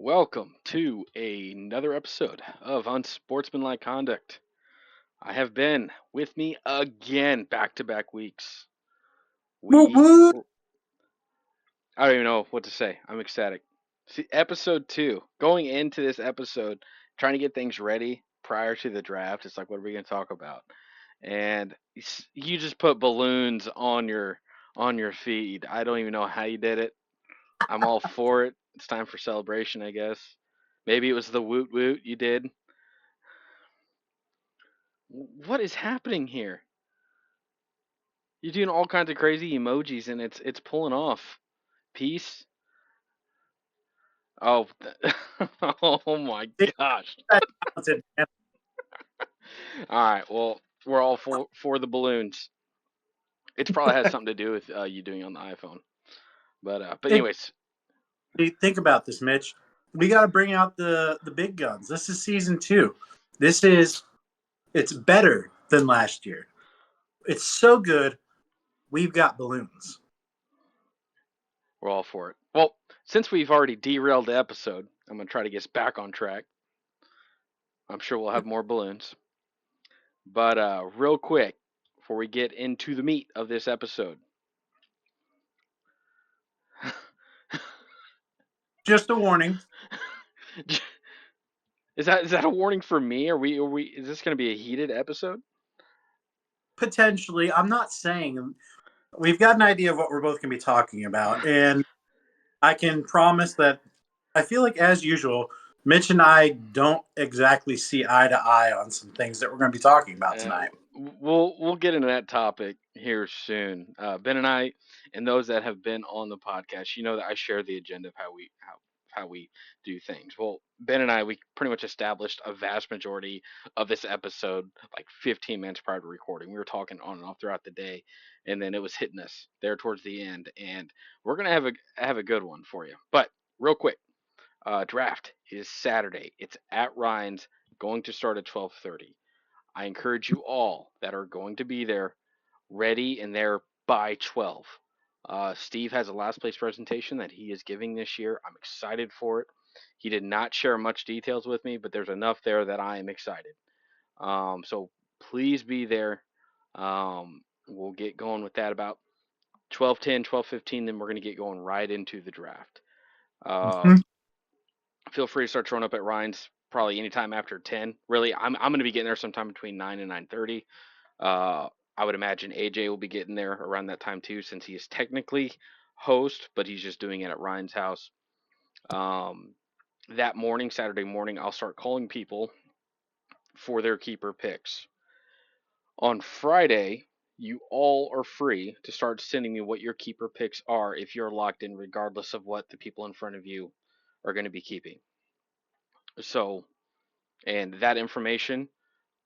Welcome to another episode of Unsportsmanlike Conduct. I have been with me again back to back weeks. Woot We, woot. I don't even know what to say. I'm ecstatic. See, episode 2, going into this episode, trying to get things ready prior to the draft. It's like, what are we going to talk about? And you just put balloons on your feed. I don't even know how you did it. I'm all for it. It's time for celebration, I guess. Maybe it was the woot woot you did. What is happening here? You're doing all kinds of crazy emojis and it's pulling off. Peace. Oh, oh my gosh. All right. Well, we're all for the balloons. It probably has something to do with you doing it on the iPhone. But It, anyways, think about this, Mitch. We got to bring out the big guns. This is season 2. It's better than last year. It's so good. We've got balloons. we're all for it. Well, since we've already derailed the episode, I'm gonna try to get us back on track. I'm sure we'll have more balloons. But real quick, before we get into the meat of this episode, Just a warning. is that a warning for me? Are we is this going to be a heated episode? Potentially, I'm not saying we've got an idea of what we're both going to be talking about, and I can promise that I feel like, as usual, Mitch and I don't exactly see eye to eye on some things that we're going to be talking about Uh, tonight. we'll get into that topic here soon. Ben and I, and those that have been on the podcast, you know that I share the agenda of how we do things. Well, Ben and I, we pretty much established a vast majority of this episode like 15 minutes prior to recording. We were talking on and off throughout the day, and then it was hitting us there towards the end. And we're gonna have a good one for you. But real quick, draft is Saturday. It's at Ryan's, going to start at 12:30. I encourage you all that are going to be there ready and there by 12. Steve has a last place presentation that he is giving this year. I'm excited for it. He did not share much details with me, but there's enough there that I am excited. So please be there. We'll get going with that about 12:10, 12:15. Then we're going to get going right into the draft. Uh, Mhm. Feel free to start showing up at Ryan's probably anytime after 10. Really, I'm going to be getting there sometime between 9 and 9:30. I would imagine AJ will be getting there around that time too, since he is technically host, but he's just doing it at Ryan's house. Um, that morning, Saturday morning, I'll start calling people for their keeper picks. On Friday, you all are free to start sending me what your keeper picks are if you're locked in, regardless of what the people in front of you are going to be keeping. So, and that information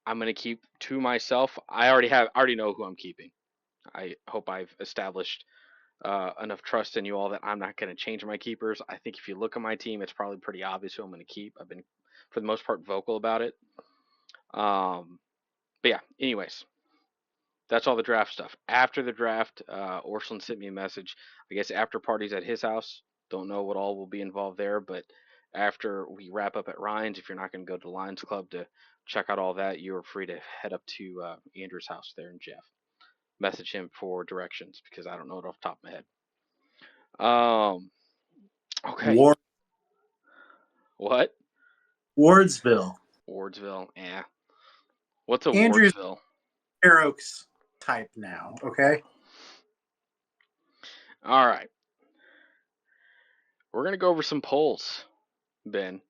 I'm going to keep to myself. I already know who I'm keeping. I hope I've established enough trust in you all that I'm not going to change my keepers. I think if you look at my team, it's probably pretty obvious who I'm going to keep. I've been, for the most part, vocal about it. Um, but yeah, anyways, that's all the draft stuff. After the draft, Orson sent me a message. I guess after parties at his house. Don't know what all will be involved there, but after we wrap up at Ryan's, if you're not going to go to the Lions Club to check out all that, you are free to head up to Andrew's house there in Jeff. Message him for directions because I don't know it off the top of my head. Okay. War What? Wardsville. Wardsville. Yeah. What's a Andrew's Wardsville? Fair Oaks type now. Okay. All right. We're gonna go over some polls, Ben.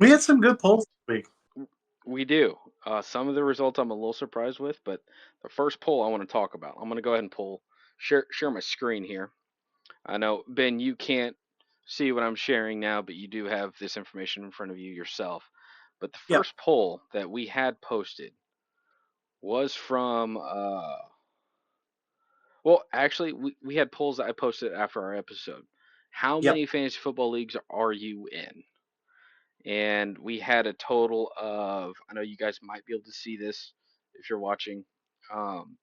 We had some good polls this week. We do. Some of the results I'm a little surprised with, but the first poll I want to talk about. I'm gonna go ahead and share my screen here. I know Ben, you can't see what I'm sharing now, but you do have this information in front of you yourself. But the Yep. first poll that we had posted was from well, actually, we had polls that I posted after our episode. How Yep. many fantasy football leagues are you in? And we had a total of, I know you guys might be able to see this if you're watching. Um,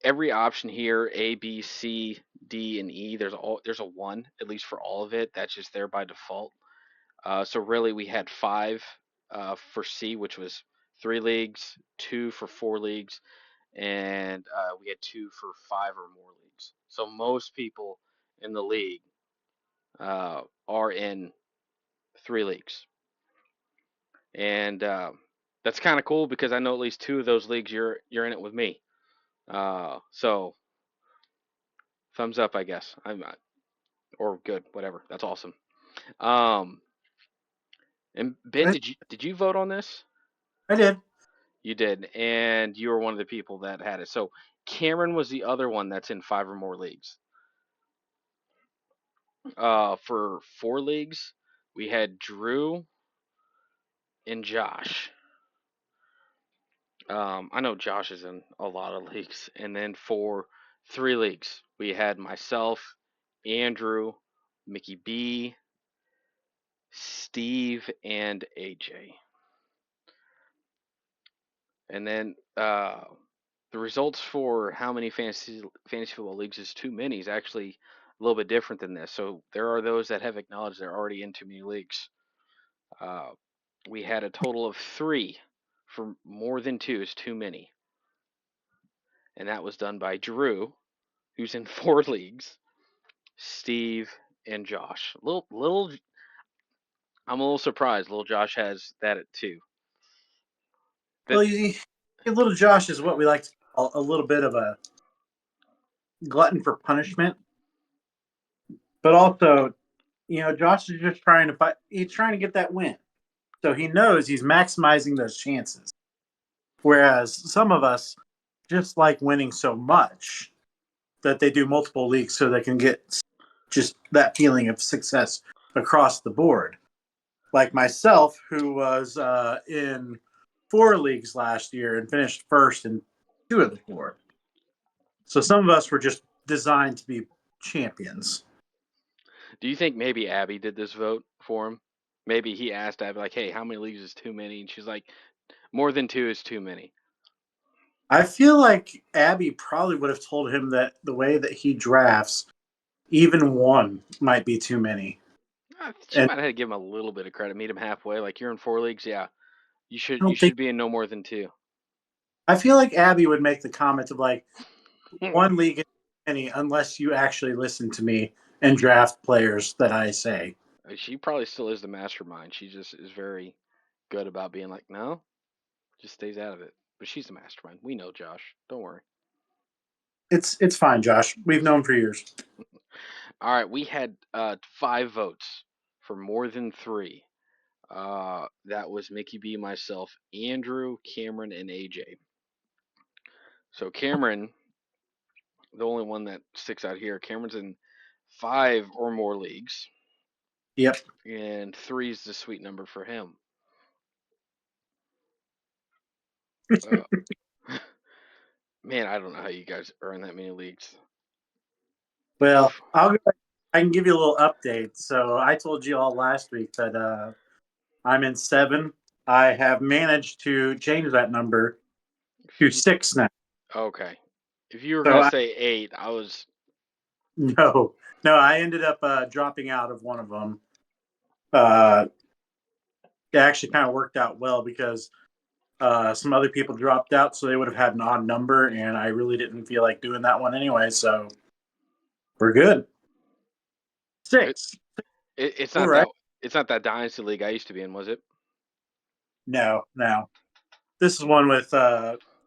every option here, A, B, C, D, and E, there's a one, at least for all of it. That's just there by default. So really, we had five for C, which was 3 leagues, two for 4 leagues, and we had two for 5 or more leagues. So most people in the league are in 3 leagues, and that's kind of cool because I know at least two of those leagues you're in it with me. So thumbs up, I guess. I'm or good, whatever. That's awesome. Um, and Ben, I, did you vote on this? I did. You did, and you were one of the people that had it. So Cameron was the other one that's in 5 or more leagues. For 4 leagues, we had Drew and Josh. I know Josh is in a lot of leagues, and then for 3 leagues, we had myself, Andrew, Mickey B, Steve, and AJ. And then the results for how many fantasy football leagues is too many is actually a little bit different than this. So there are those that have acknowledged they're already in too many leagues. Uh, we had a total of 3 for more than 2 is too many, and that was done by Drew, who's in 4 leagues, Steve, and Josh. I'm a little surprised. Little Josh has that at 2. Well, But little Josh is what we like to call a little bit of a glutton for punishment, but also, Josh is just trying to fight. He's trying to get that win, so he knows he's maximizing those chances. Whereas some of us just like winning so much that they do multiple leagues so they can get just that feeling of success across the board. Like myself, who was in 4 leagues last year and finished first in 2 of the 4. So some of us were just designed to be champions. do you think maybe Abby did this vote for him? Maybe he asked Abby, like, hey, how many leagues is too many? And she's like, more than 2 is too many. I feel like Abby probably would have told him that the way that he drafts, even one might be too many. She And might have had to give him a little bit of credit, meet him halfway. Like, you're in 4 leagues, yeah. You should I you don't think should be in no more than 2. I feel like Abby would make the comment of like one league is too many unless you actually listen to me and draft players that I say. She probably still is the mastermind. She just is very good about being like, no, just stays out of it. But she's the mastermind. We know Josh. Don't worry. It's fine, Josh. We've known for years. All right, we had 5 votes for more than 3. That was Mickey B, myself, Andrew, Cameron, and AJ. So Cameron, the only one that sticks out here, Cameron's in 5 or more leagues, Yep. and 3 is the sweet number for him. Uh, man, I don't know how you guys are in that many leagues. Well, Oof. I can give you a little update. So I told you all last week that I'm in 7. I have managed to change that number If to you 6 now. okay, if you were So gonna I say 8, I was. no, no, I ended up dropping out of one of them. Uh, it actually kind of worked out well because some other people dropped out, so they would have had an odd number, and I really didn't feel like doing that one anyway. So we're good. It, 6. it's All not right. that. It's not that dynasty league I used to be in, was it? No, no. This is one with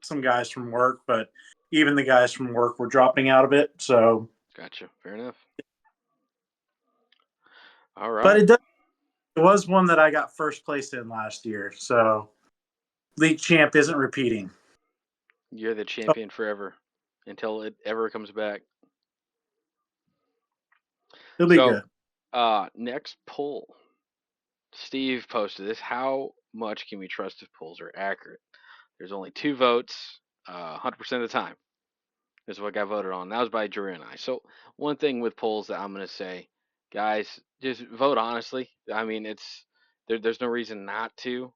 some guys from work, but even the guys from work were dropping out of it. So, Gotcha. Fair enough. All but right. it was one that I got first place in last year. So league champ isn't repeating. You're the Oh, champion forever until it ever comes back. it'll be So, good. next poll. Steve posted this. How much can we trust if polls are accurate? There's only 2 votes, 100% of the time. Is what got voted on. That was by Drew and I. So one thing with polls that I'm gonna say, guys, just vote honestly. I mean, there's no reason not to.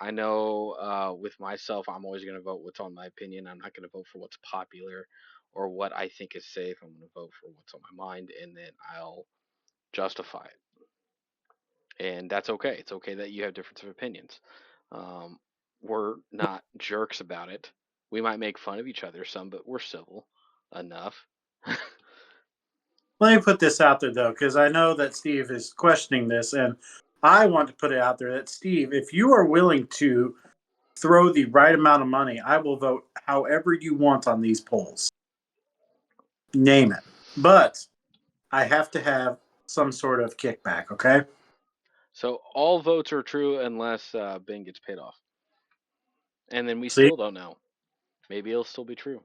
I know with myself, I'm always gonna vote what's on my opinion. I'm not gonna vote for what's popular or what I think is safe. I'm gonna vote for what's on my mind, and then I'll justify it. and that's okay. It's okay that you have difference of opinions. Um, we're not jerks about it. We might make fun of each other some, but we're civil enough. Let me put this out there though, because I know that Steve is questioning this, and I want to put it out there that Steve, if you are willing to throw the right amount of money, I will vote however you want on these polls. Name it. But I have to have some sort of kickback, okay? So all votes are true unless Ben gets paid off, and then we See? still don't know. Maybe it'll still be true.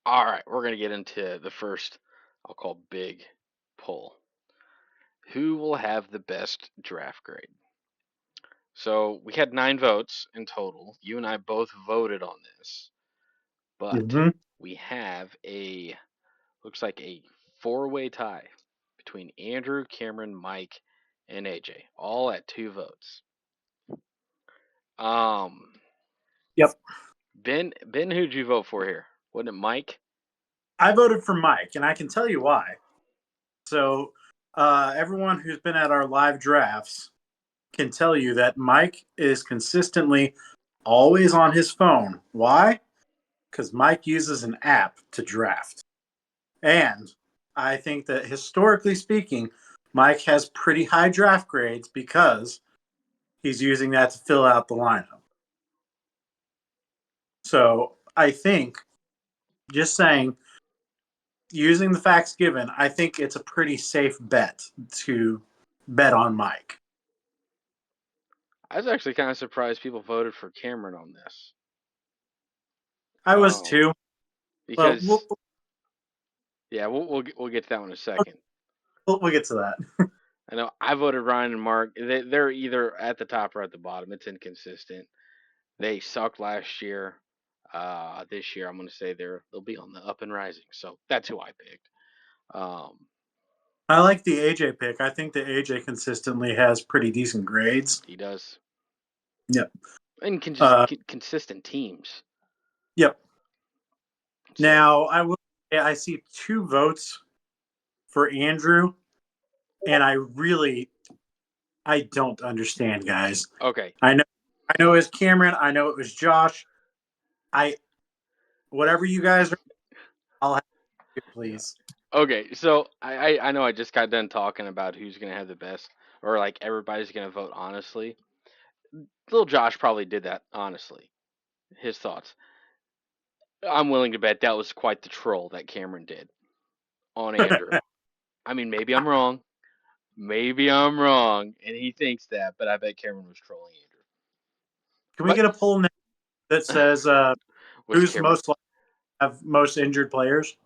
All right, we're gonna get into the first. I'll call big poll. Who will have the best draft grade? So we had 9 votes in total. You and I both voted on this, but Mm-hmm. we have a looks like a 4-way tie between Andrew, Cameron, Mike, and AJ, all at 2 votes. Um, Yep. Ben, who'd you vote for here? Wasn't it Mike? I voted for Mike, and I can tell you why. So, everyone who's been at our live drafts can tell you that Mike is consistently always on his phone. Why? Because Mike uses an app to draft. And I think that historically speaking, Mike has pretty high draft grades because he's using that to fill out the lineup. So I think, just saying, using the facts given, I think it's a pretty safe bet to bet on Mike. I was actually kind of surprised people voted for Cameron on this. I was Um, too. Well, because yeah, we'll get to that one in a second. we'll get to that. I know I voted Ryan and Mark. They're either at the top or at the bottom. It's inconsistent. They sucked last year. This year I'm going to say they'll be on the up and rising. So that's who I picked. Um, I like the AJ pick. I think that AJ consistently has pretty decent grades. he does, Yep. and Uh, consistent teams. yep. So Now I will. I see 2 votes for Andrew, and I don't understand, guys. okay, I know, I know it was Cameron. I know it was Josh. I whatever you guys are, I'll have you, please. okay. So I know I just got done talking about who's going to have the best, or like everybody's going to vote honestly. Little Josh probably did that honestly. His thoughts. I'm willing to bet that was quite the troll that Cameron did on Andrew. I mean, maybe I'm wrong. Maybe I'm wrong, and he thinks that, but I bet Cameron was trolling Can we get a poll now that Andrew. says Was who's Cameron? most likely to have most injured players?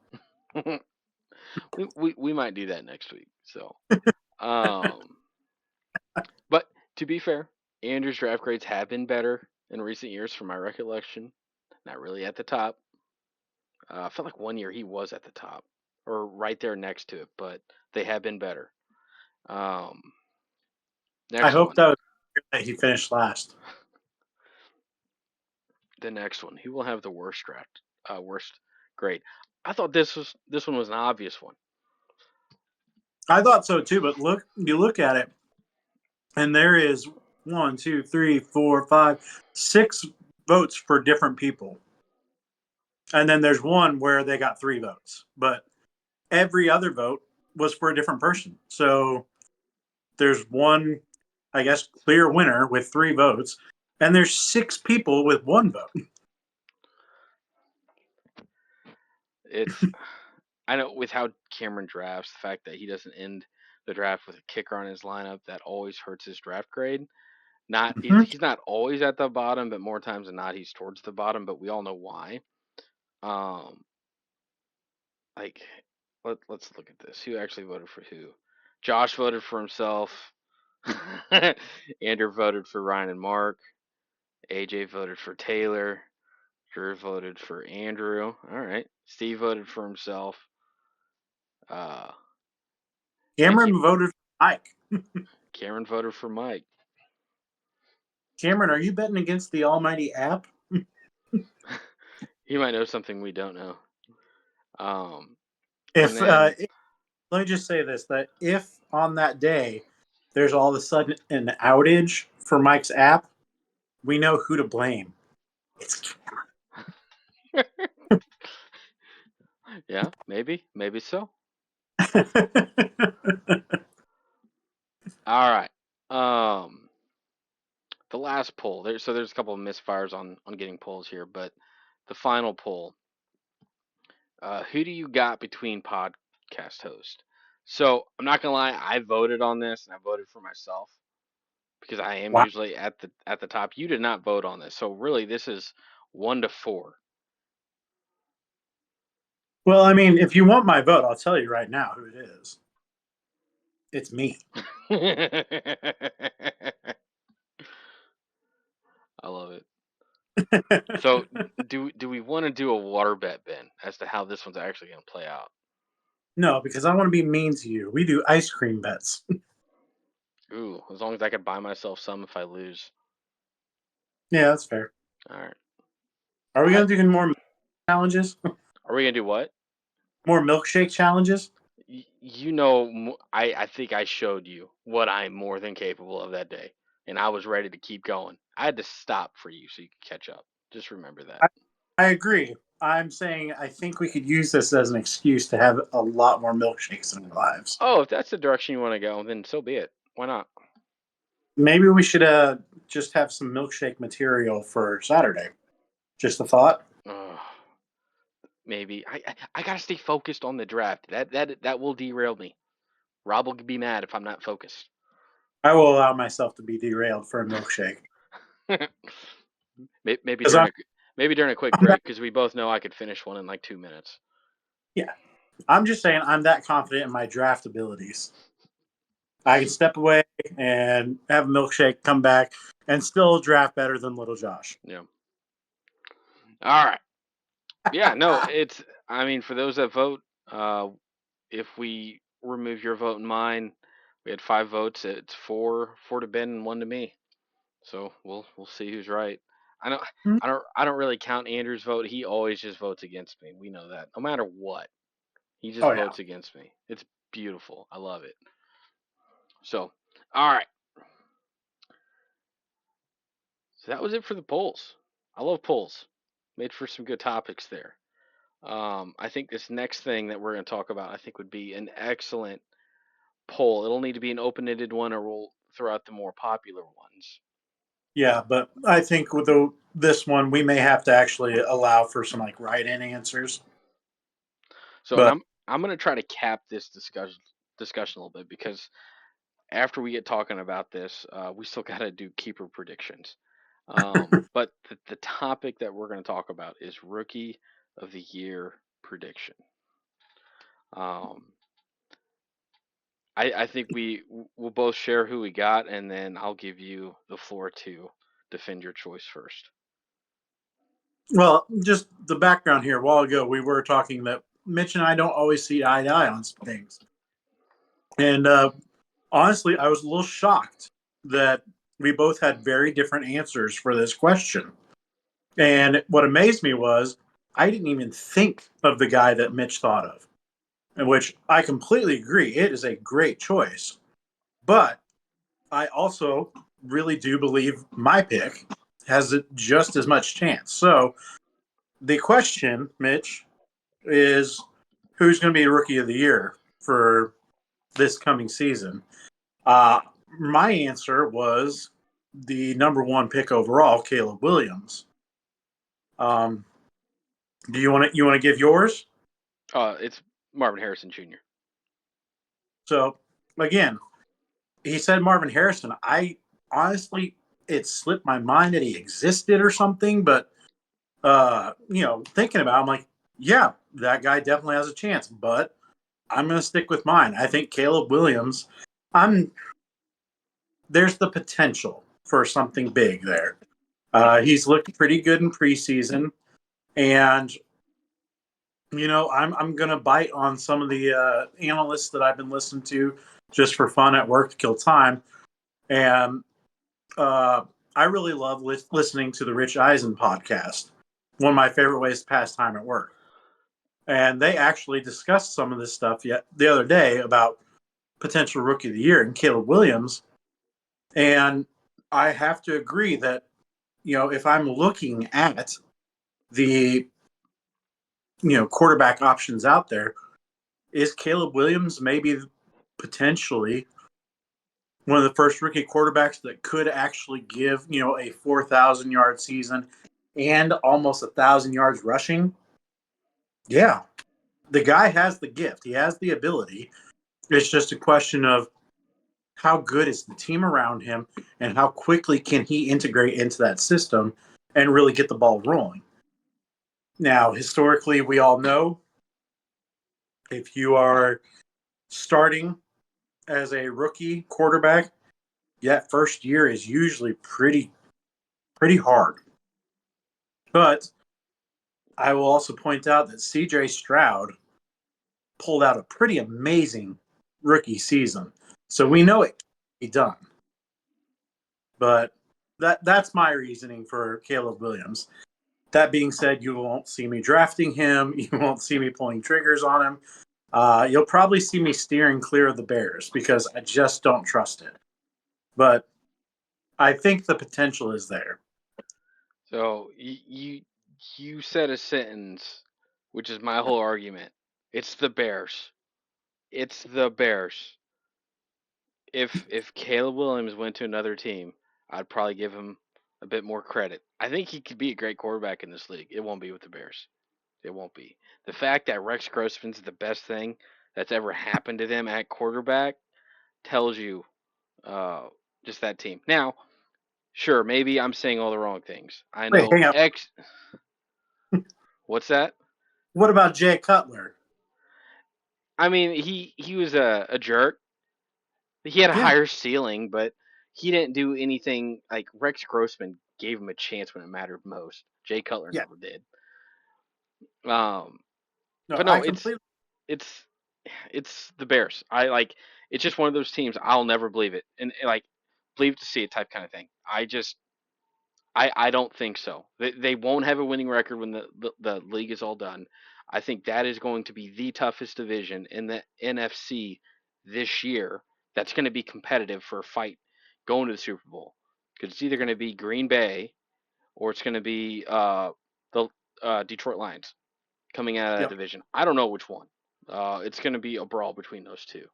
We might do that next week. So, um, but to be fair, Andrew's draft grades have been better in recent years, from my recollection. Not really at the top. I felt like one year he was at the top or right there next to it, but they have been better. Um, I next hope one. that he finished last. The next one. Who will have the worst draft? Worst grade. I thought this one was an obvious one. I thought so too, but you look at it, and there is 1, 2, 3, 4, 5, 6 votes for different people, and then there's one where they got 3 votes, but every other vote was for a different person. So there's one, I guess, clear winner with 3 votes, and there's 6 people with 1 vote. It's I know with how Cameron drafts, the fact that he doesn't end the draft with a kicker on his lineup, that always hurts his draft grade. Not Mm-hmm. he's not always at the bottom, but more times than not he's towards the bottom. But we all know why. Um, like let's look at this. Who actually voted for who? Josh voted for himself. Andrew voted for Ryan and Mark. AJ voted for Taylor. Drew voted for Andrew. All right. Steve voted for himself. Uh, Mikey Cameron voted for Mike. Cameron voted for Mike. Cameron, are you betting against the almighty app? He might know something we don't know. Um, and If then let me just say this: that if on that day there's all of a sudden an outage for Mike's app, we know who to blame. It's Yeah, maybe so. All right. Um, the last poll. There's a couple of misfires on getting polls here, but the final poll. Who do you got between podcast host? So I'm not gonna lie, I voted on this and I voted for myself because I am Wow. usually at the top. You did not vote on this, so really this is 1-4. Well, I mean, if you want my vote, I'll tell you right now who it is. It's me. I love it. So do we want to do a water bet, Ben, as to how this one's actually gonna play out? No, because I want to be mean to you. We do ice cream bets. Ooh, as long as I could buy myself some if I lose. Yeah, that's fair. All right. Are we I going to do more challenges? Are we gonna do what? More milkshake challenges? I think I showed you what I'm more than capable of that day, and I was ready to keep going. I had to stop for you so you could catch up. Just remember that. I, I agree. I'm saying I think we could use this as an excuse to have a lot more milkshakes in our lives. Oh, if that's the direction you want to go, then so be it. Why not? Maybe we should just have some milkshake material for Saturday. Just a thought. Uh, maybe I gotta stay focused on the draft. That will derail me. Rob will be mad if I'm not focused. I will allow myself to be derailed for a milkshake. maybe Because during a maybe during a quick I'm that, break because we both know I could finish one in like 2 minutes. yeah, I'm just saying I'm that confident in my draft abilities. I can step away and have a milkshake, come back, and still draft better than little Josh. Yeah. All right. Yeah. No. It's. I mean, for those that vote, if we remove your vote and mine, we had 5 votes. It's four to Ben and 1 to me. So we'll see who's right. I don't I don't really count Andrew's vote. He always just votes against me. We know that. No matter what, he just Oh yeah. votes against me. It's beautiful. I love it. So, all right. So that was it for the polls. I love polls. Made for some good topics there. I think this next thing that we're going to talk about, I think, would be an excellent poll. It'll need to be an open-ended one, or we'll throw out the more popular ones. Yeah, but I think with this one, we may have to actually allow for some like write-in answers. So, and But I'm going to try to cap this discussion a little bit because after we get talking about this, we still got to do keeper predictions. But the topic that we're going to talk about is rookie of the year prediction. Um, I think will both share who we got, and then I'll give you the floor to defend your choice first. well, just the background here. A while ago, we were talking that Mitch and I don't always see eye to eye on some things, and honestly, I was a little shocked that we both had very different answers for this question. And what amazed me was I didn't even think of the guy that Mitch thought of, in which I completely agree. It is a great choice. But I also really do believe my pick has just as much chance. So the question, Mitch, is who's going to be rookie of the year for this coming season? Uh, my answer was the number one pick overall, Caleb Williams. Um, do you want to give yours? It's Marvin Harrison Jr. So again, he said Marvin Harrison. I honestly, it slipped my mind that he existed or something, but thinking about it, I'm like, yeah, that guy definitely has a chance, but I'm going to stick with mine. I think Caleb Williams, I'm there's the potential for something big there. He's looked pretty good in preseason, and I'm going to bite on some of the analysts that I've been listening to just for fun at work to kill time, and I really love listening to the Rich Eisen podcast. One of my favorite ways to pass time at work. And they actually discussed some of this stuff yet the other day about potential rookie of the year in Caleb Williams. And I have to agree that, if I'm looking at the, quarterback options out there, is Caleb Williams maybe potentially one of the first rookie quarterbacks that could actually give, a 4,000-yard season and almost 1,000 yards rushing? Yeah, the guy has the gift. He has the ability. It's just a question of how good is the team around him and how quickly can he integrate into that system and really get the ball rolling. Now, historically, we all know if you are starting as a rookie quarterback, that first year is usually pretty hard. But I will also point out that CJ Stroud pulled out a pretty amazing rookie season. So we know it can be done. But that's my reasoning for Caleb Williams. That being said, you won't see me drafting him. You won't see me pulling triggers on him. You'll probably see me steering clear of the Bears because I just don't trust it. But I think the potential is there. So you said a sentence, which is my whole argument. It's the Bears. It's the Bears. If Caleb Williams went to another team, I'd probably give him a bit more credit. I think he could be a great quarterback in this league. It won't be with the Bears. It won't be. The fact that Rex Grossman's the best thing that's ever happened to them at quarterback tells you uh, just that team. Now, sure, maybe I'm saying all the wrong things. I Wait, know hang on. X. What's that? What about Jay Cutler? I mean, he was a jerk. He had a Yeah, higher ceiling, but he didn't do anything like Rex Grossman gave him a chance when it mattered most. Jay Cutler yeah. never did. Um, No, but I no, completely. it's it's the Bears. I like it's just one of those teams I'll never believe it and like believe to see it type kind of thing. I don't think so. They won't have a winning record when the league is all done. I think that is going to be the toughest division in the NFC this year. That's going to be competitive for a fight going to the Super Bowl because it's either going to be Green Bay or it's going to be the Detroit Lions coming out of that Yep. division. I don't know which one. It's going to be a brawl between those two.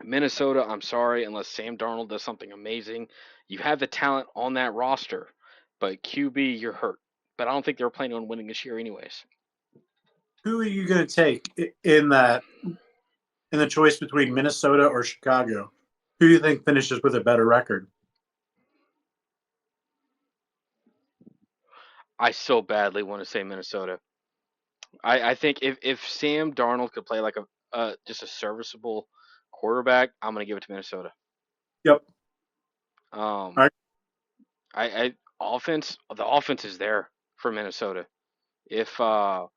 Minnesota, I'm sorry, unless Sam Darnold does something amazing. You have the talent on that roster, but QB, you're hurt. But I don't think they're planning on winning this year, anyways. Who are you going to take in the choice between Minnesota or Chicago? Who do you think finishes with a better record? I so badly want to say Minnesota. I think if Sam Darnold could play like a just a serviceable quarterback, I'm gonna give it to Minnesota. Yep. All Um, right. I offense the offense is there for Minnesota. If And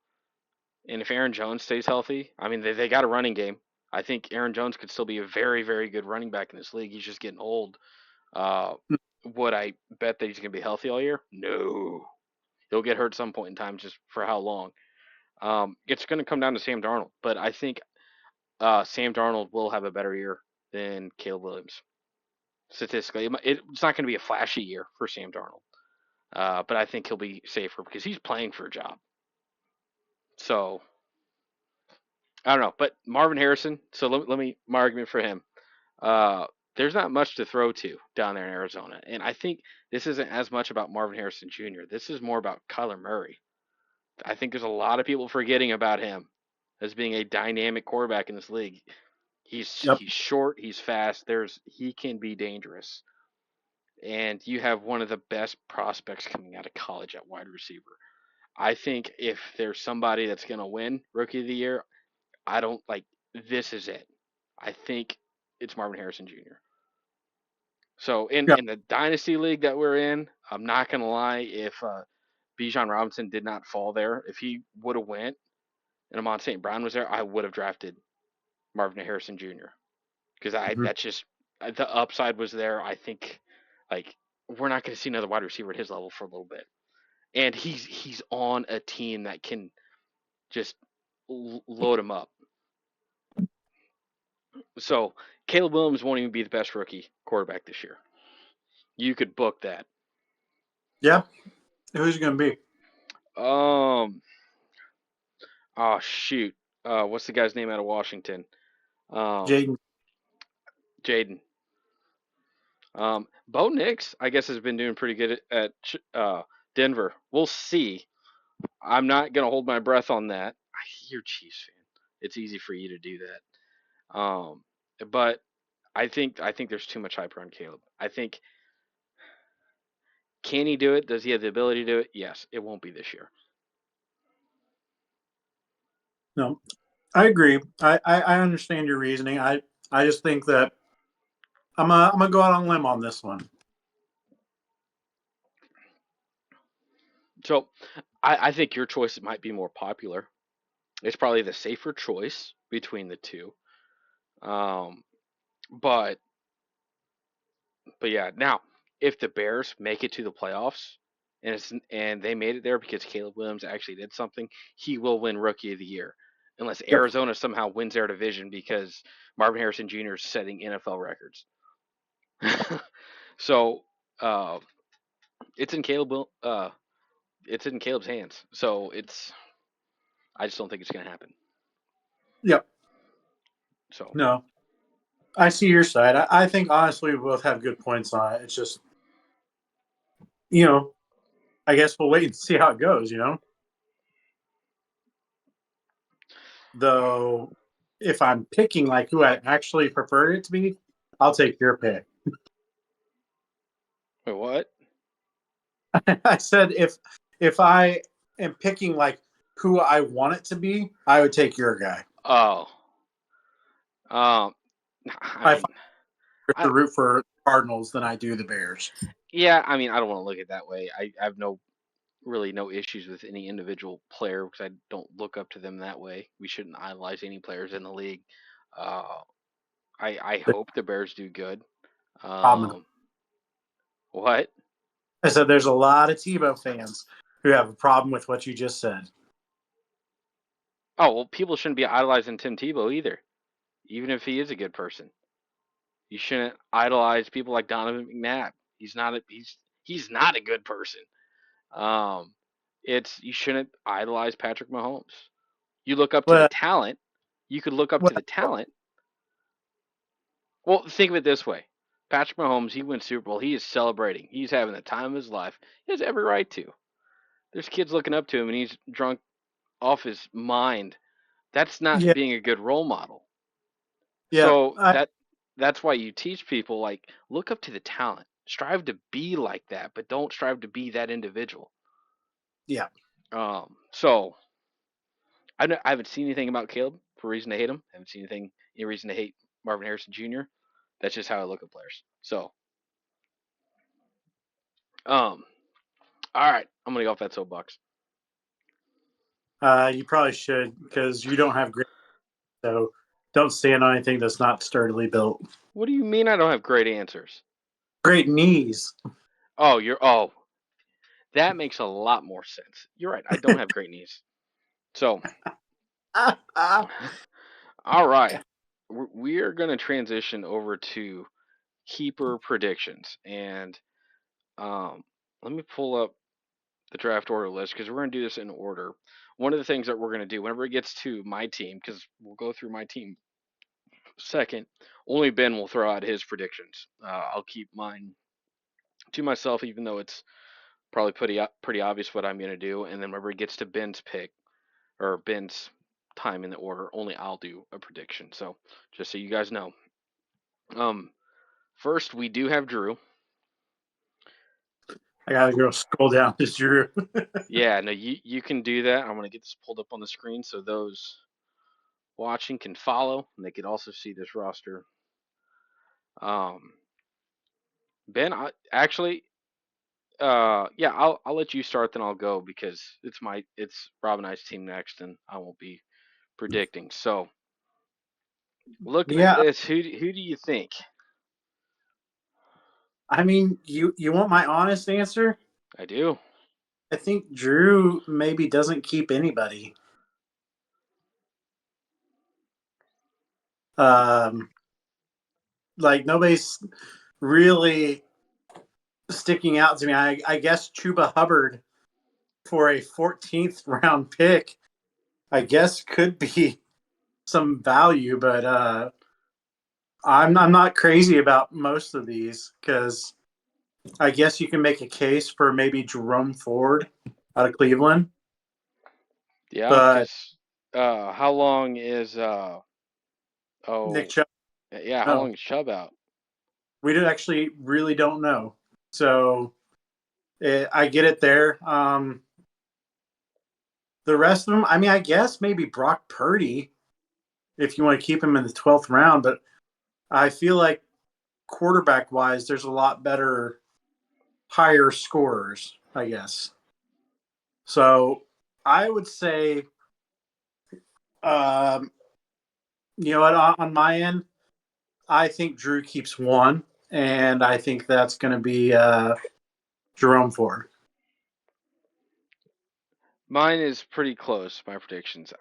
if Aaron Jones stays healthy, I mean, they got a running game. I think Aaron Jones could still be a very, very good running back in this league. He's just getting old. Uh, would I bet that he's going to be healthy all year? No. He'll get hurt some point in time, just for how long. It's going to come down to Sam Darnold, but I think Sam Darnold will have a better year than Caleb Williams. Statistically, it's not going to be a flashy year for Sam Darnold, but I think he'll be safer because he's playing for a job. So I don't know, but Marvin Harrison. So let me my argument for him. Uh, there's not much to throw to down there in Arizona, and I think this isn't as much about Marvin Harrison Jr. This is more about Kyler Murray. I think there's a lot of people forgetting about him as being a dynamic quarterback in this league. Yep. He's short, he's fast. He can be dangerous, and you have one of the best prospects coming out of college at wide receiver. I think if there's somebody that's going to win Rookie of the Year, I don't like this is it. I think it's Marvin Harrison Jr. So Yep. in the dynasty league that we're in, I'm not gonna lie. If Bijan Robinson did not fall there, if he would have went and Amon St. Brown was there, I would have drafted Marvin Harrison Jr. Because I Mm-hmm. that's just the upside was there. I think like we're not gonna see another wide receiver at his level for a little bit, and he's on a team that can just load him up. So Caleb Williams won't even be the best rookie quarterback this year. You could book that. Yeah. Who's it going to be? Um. Oh shoot. What's the guy's name out of Washington? Um. Jaden. Jaden. Bo Nix, I guess, has been doing pretty good at Denver. We'll see. I'm not gonna hold my breath on that. You're a Chiefs fan. It's easy for you to do that. But I think there's too much hype around Caleb. I think, can he do it? Does he have the ability to do it? Yes. It won't be this year. No, I agree. I understand your reasoning. I just think that I'm gonna go out on a limb on this one. So I think your choice might be more popular. It's probably the safer choice between the two. Um, but but yeah, now if the Bears make it to the playoffs and they made it there because Caleb Williams actually did something, he will win Rookie of the Year, unless Yep. Arizona somehow wins their division because Marvin Harrison Jr. is setting NFL records. So uh, it's in it's in Caleb's hands. So I just don't think it's gonna happen. Yep. So No, I see your side. I think honestly we both have good points on it. It's just you know I guess we'll wait and see how it goes. Though, if I'm picking like who I actually prefer it to be, I'll take your pick. wait, what? I said if I am picking like who I want it to be, I would take your guy. Oh, um, I I mean, find better to I root for Cardinals than I do the Bears. yeah, I mean, I don't want to look at it that way. I have no issues with any individual player because I don't look up to them that way. We shouldn't idolize any players in the league. Uh, I The hope the Bears do good. problem. Um, what? I said there's a lot of Tebow fans who have a problem with what you just said. Oh well, people shouldn't be idolizing Tim Tebow either, even if he is a good person. You shouldn't idolize people like Donovan McNabb. He's not a good person. Um, it's you shouldn't idolize Patrick Mahomes. You look up to the Well, talent. You could look up well, to the talent. Well, think of it this way: Patrick Mahomes, he wins Super Bowl. He is celebrating. He's having the time of his life. He has every right to. There's kids looking up to him, and he's drunk off his mind. That's not yeah, being a good role model. yeah, So that's why you teach people, like, look up to the talent. Strive to be like that, but don't strive to be that individual. yeah. So I haven't seen anything about Caleb for reason to hate him. I haven't seen any reason to hate Marvin Harrison Jr. That's just how I look at players. So, um, all right, I'm gonna go off that soapbox. You probably should because you don't have great. So don't stand on anything that's not sturdily built. What do you mean I don't have great answers? Great knees. Oh, that makes a lot more sense. You're right. I don't have great knees. So, all right, we are gonna transition over to keeper predictions, and um, let me pull up the draft order list because we're going to do this in order. One of the things that we're going to do whenever it gets to my team, because we'll go through my team second, only Ben will throw out his predictions. I'll keep mine to myself, even though it's probably pretty obvious what I'm going to do. And then whenever it gets to Ben's pick or Ben's time in the order, only I'll do a prediction. So just so you guys know. Um, First we do have Drew. I gotta go scroll down to Drew. Yeah, no, you can do that. I'm going to get this pulled up on the screen so those watching can follow, and they can also see this roster. Um, Ben, actually, yeah, I'll let you start, then I'll go because it's Rob and I's team next, and I won't be predicting. So, looking at Yeah, this, who do you think? I mean, you want my honest answer? I do. I think Drew maybe doesn't keep anybody. Um, like nobody's really sticking out to me. I guess Chuba Hubbard for a 14th round pick, I guess could be some value, but I'm not crazy about most of these because I guess you can make a case for maybe Jerome Ford out of Cleveland, Yeah, but because how long is Nick oh Chubb, yeah, how no, long is Chubb out? we do actually really don't know. So I get it there. The rest of them, I mean, I guess maybe Brock Purdy if you want to keep him in the 12th round, but I feel like quarterback wise, there's a lot better, higher scorers, I guess. So I would say, um, you know what, on my end, I think Drew keeps one, and I think that's going to be Jerome Ford. Mine is pretty close. My predictions.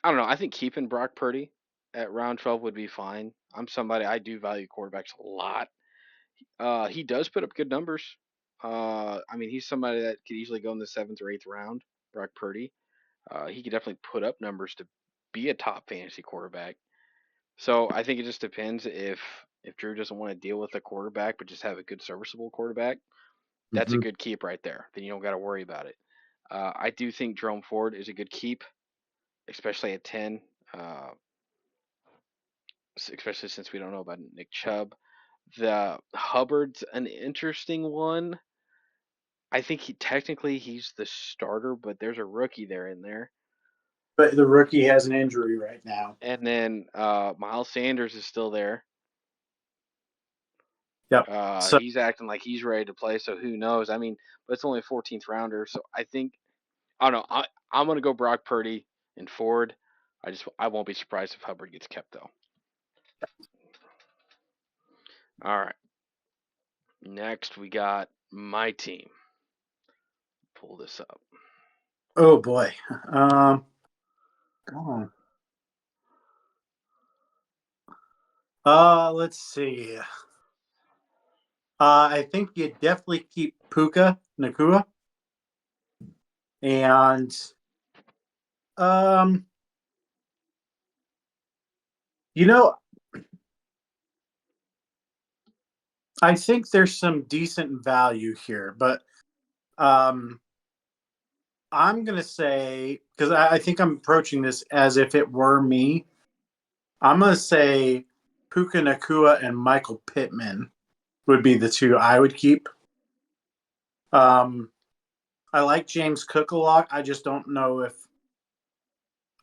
I don't know. I think keeping Brock Purdy at round 12 would be fine. I'm somebody I do value quarterbacks a lot. He does put up good numbers. I mean, he's somebody that could easily go in the seventh or eighth round. Brock Purdy. He could definitely put up numbers to be a top fantasy quarterback. So I think it just depends if Drew doesn't want to deal with a quarterback, but just have a good serviceable quarterback. That's a Mm-hmm. good keep right there. Then you don't got to worry about it. I do think Jerome Ford is a good keep, especially at 10. Uh, especially since we don't know about Nick Chubb. The Hubbard's an interesting one. I think he's the starter, but there's a rookie there in there. But the rookie has an injury right now. And then Miles Sanders is still there. Yep. So He's acting like he's ready to play, so who knows? I mean, but it's only a 14th rounder, so I don't know. I'm gonna go Brock Purdy and Ford. I won't be surprised if Hubbard gets kept though. All right, next we got my team. Pull this up. oh boy. Come on. Let's see. I think you definitely keep Puka Nakua, and um, you know, I think there's some decent value here, but um, I'm gonna say because I think I'm approaching this as if it were me. I'm gonna say Puka Nakua and Michael Pittman would be the two I would keep. Um, I like James Cook a lot. I just don't know if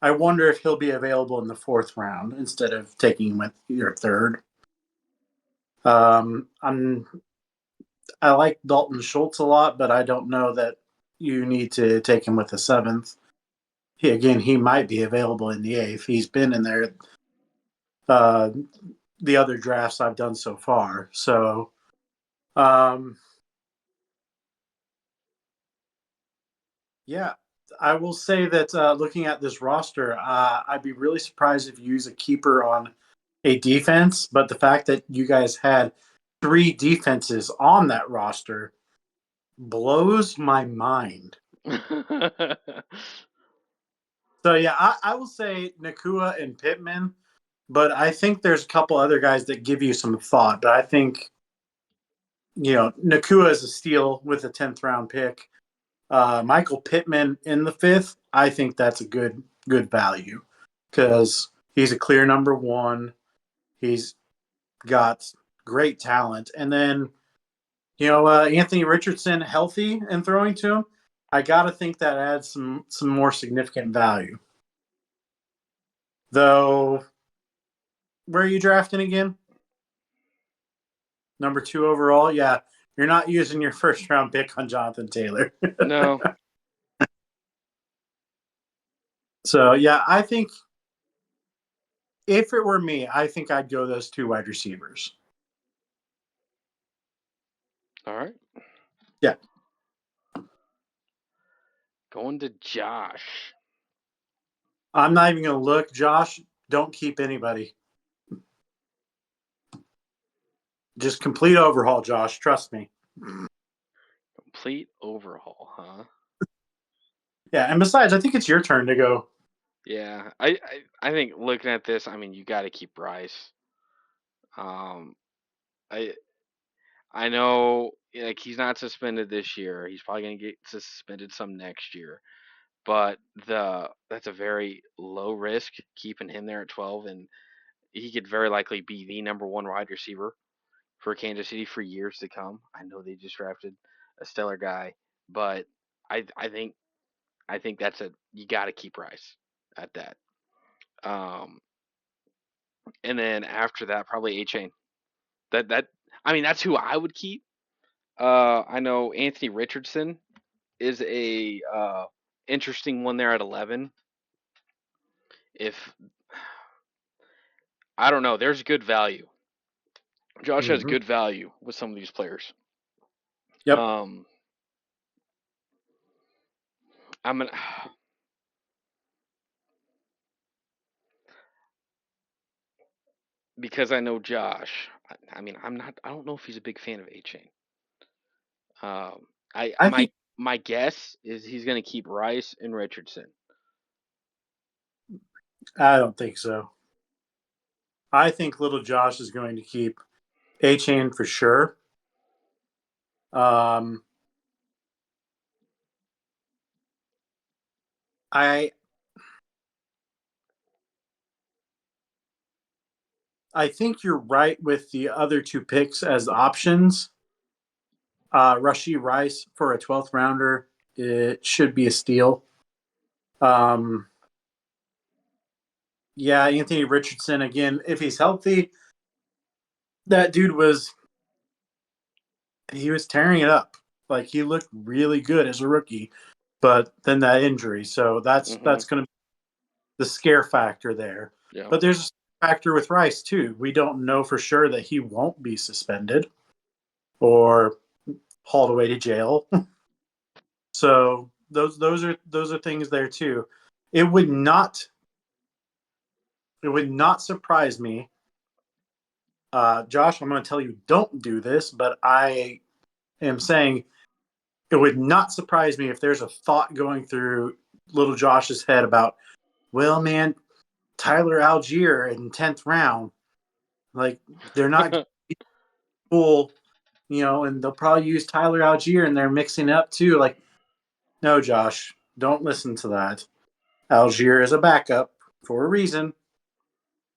I wonder if he'll be available in the 4th round instead of taking him with your third. I like Dalton Schultz a lot, but I don't know that you need to take him with the 7th. He might be available in the 8th. He's been in there uh, the other drafts I've done so far. So, um, yeah, I will say that looking at this roster, I'd be really surprised if you use a keeper on a defense. But the fact that you guys had 3 defenses on that roster blows my mind. So yeah, I will say Nakua and Pittman, but I think there's a couple other guys that give you some thought. But I think Nakua is a steal with a 10th round pick. Michael Pittman in the 5th, I think that's a good value because he's a clear number one. He's got great talent, and then Anthony Richardson healthy and throwing to him. I gotta think that adds some more significant value. Though, where are you drafting again? Number 2 overall. Yeah, you're not using your 1st round pick on Jonathan Taylor. No. So yeah, I think if it were me, I think I'd go those 2 wide receivers. All right. Yeah. Going to Josh. I'm not even going to look. Josh, don't keep anybody. Just complete overhaul, Josh. Trust me. Complete overhaul, huh? Yeah, and besides, I think it's your turn to go. Yeah, I think looking at this, I mean, you got to keep Rice. Um, I I know like he's not suspended this year. He's probably gonna get suspended some next year. But that's a very low risk keeping him there at 12, and he could very likely be the number one wide receiver for Kansas City for years to come. I know they just drafted a stellar guy, but I think that's a you got to keep Rice at that. Um, and then after that, probably A Chain. That I mean that's who I would keep. I know Anthony Richardson is a interesting one there at 11. If I don't know, there's good value. Josh has Mm-hmm. good value with some of these players. Yep. Um, I'm gonna because I know Josh. I mean, I'm not. I don't know if he's a big fan of A Chain. I I think my guess is he's gonna keep Rice and Richardson. I don't think so. I think little Josh is going to keep A Chain for sure. Um, I I think you're right with the other two picks as options. Rushy Rice for a 12th rounder, it should be a steal. Um, yeah, Anthony Richardson again, if he's healthy, that dude was he was tearing it up. Like he looked really good as a rookie, but then that injury. So Hmm. that's going to be the scare factor there. Yeah. But there's a factor with Rice too. We don't know for sure that he won't be suspended or hauled away to jail. So those are things there too. It would not it would not surprise me. Josh, I'm going to tell you don't do this, but I am saying it would not surprise me if there's a thought going through little Josh's head about, well, man, Tyler Algier in 10th round, like they're not full, and they'll probably use Tyler Algier and they're mixing it up too. Like, no, Josh, don't listen to that. Algier is a backup for a reason.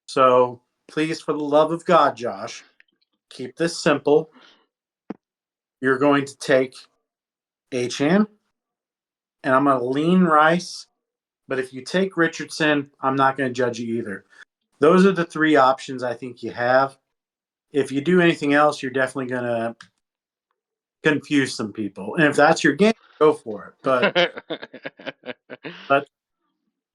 So please, for the love of God, Josh, keep this simple. You're going to take Achan, and I'm going to lean Rice. But if you take Richardson, I'm not going to judge you either. Those are the three options I think you have. If you do anything else, you're definitely going to confuse some people. And if that's your game, go for it. But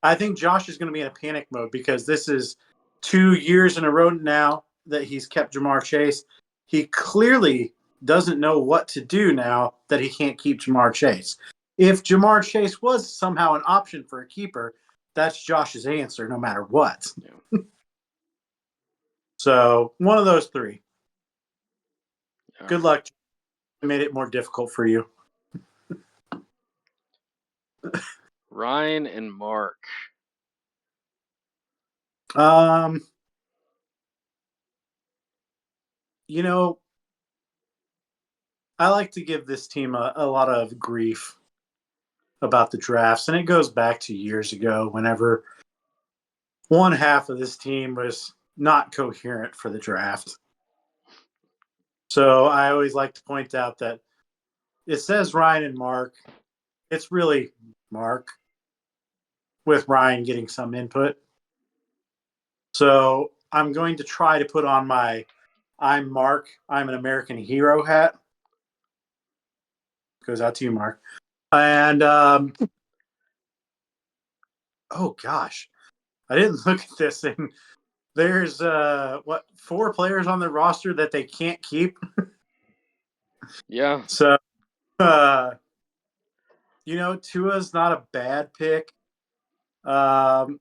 I think Josh is going to be in a panic mode because this is 2 years in a row now that he's kept Jamar Chase. He clearly doesn't know what to do now that he can't keep Jamar Chase. If Jamar Chase was somehow an option for a keeper, that's Josh's answer no matter what. Yeah. So one of those three. Yeah. Good luck. I made it more difficult for you. Ryan and Mark. Um, you know, I like to give this team a lot of grief about the drafts, and it goes back to years ago whenever one half of this team was not coherent for the draft. So I always like to point out that it says Ryan and Mark. It's really Mark with Ryan getting some input. So I'm going to try to put on my I'm Mark, I'm an American hero hat. Goes out to you, Mark. And oh gosh, I didn't look at this thing. There's what 4 players on the roster that they can't keep. Yeah. So Tua's not a bad pick. Um,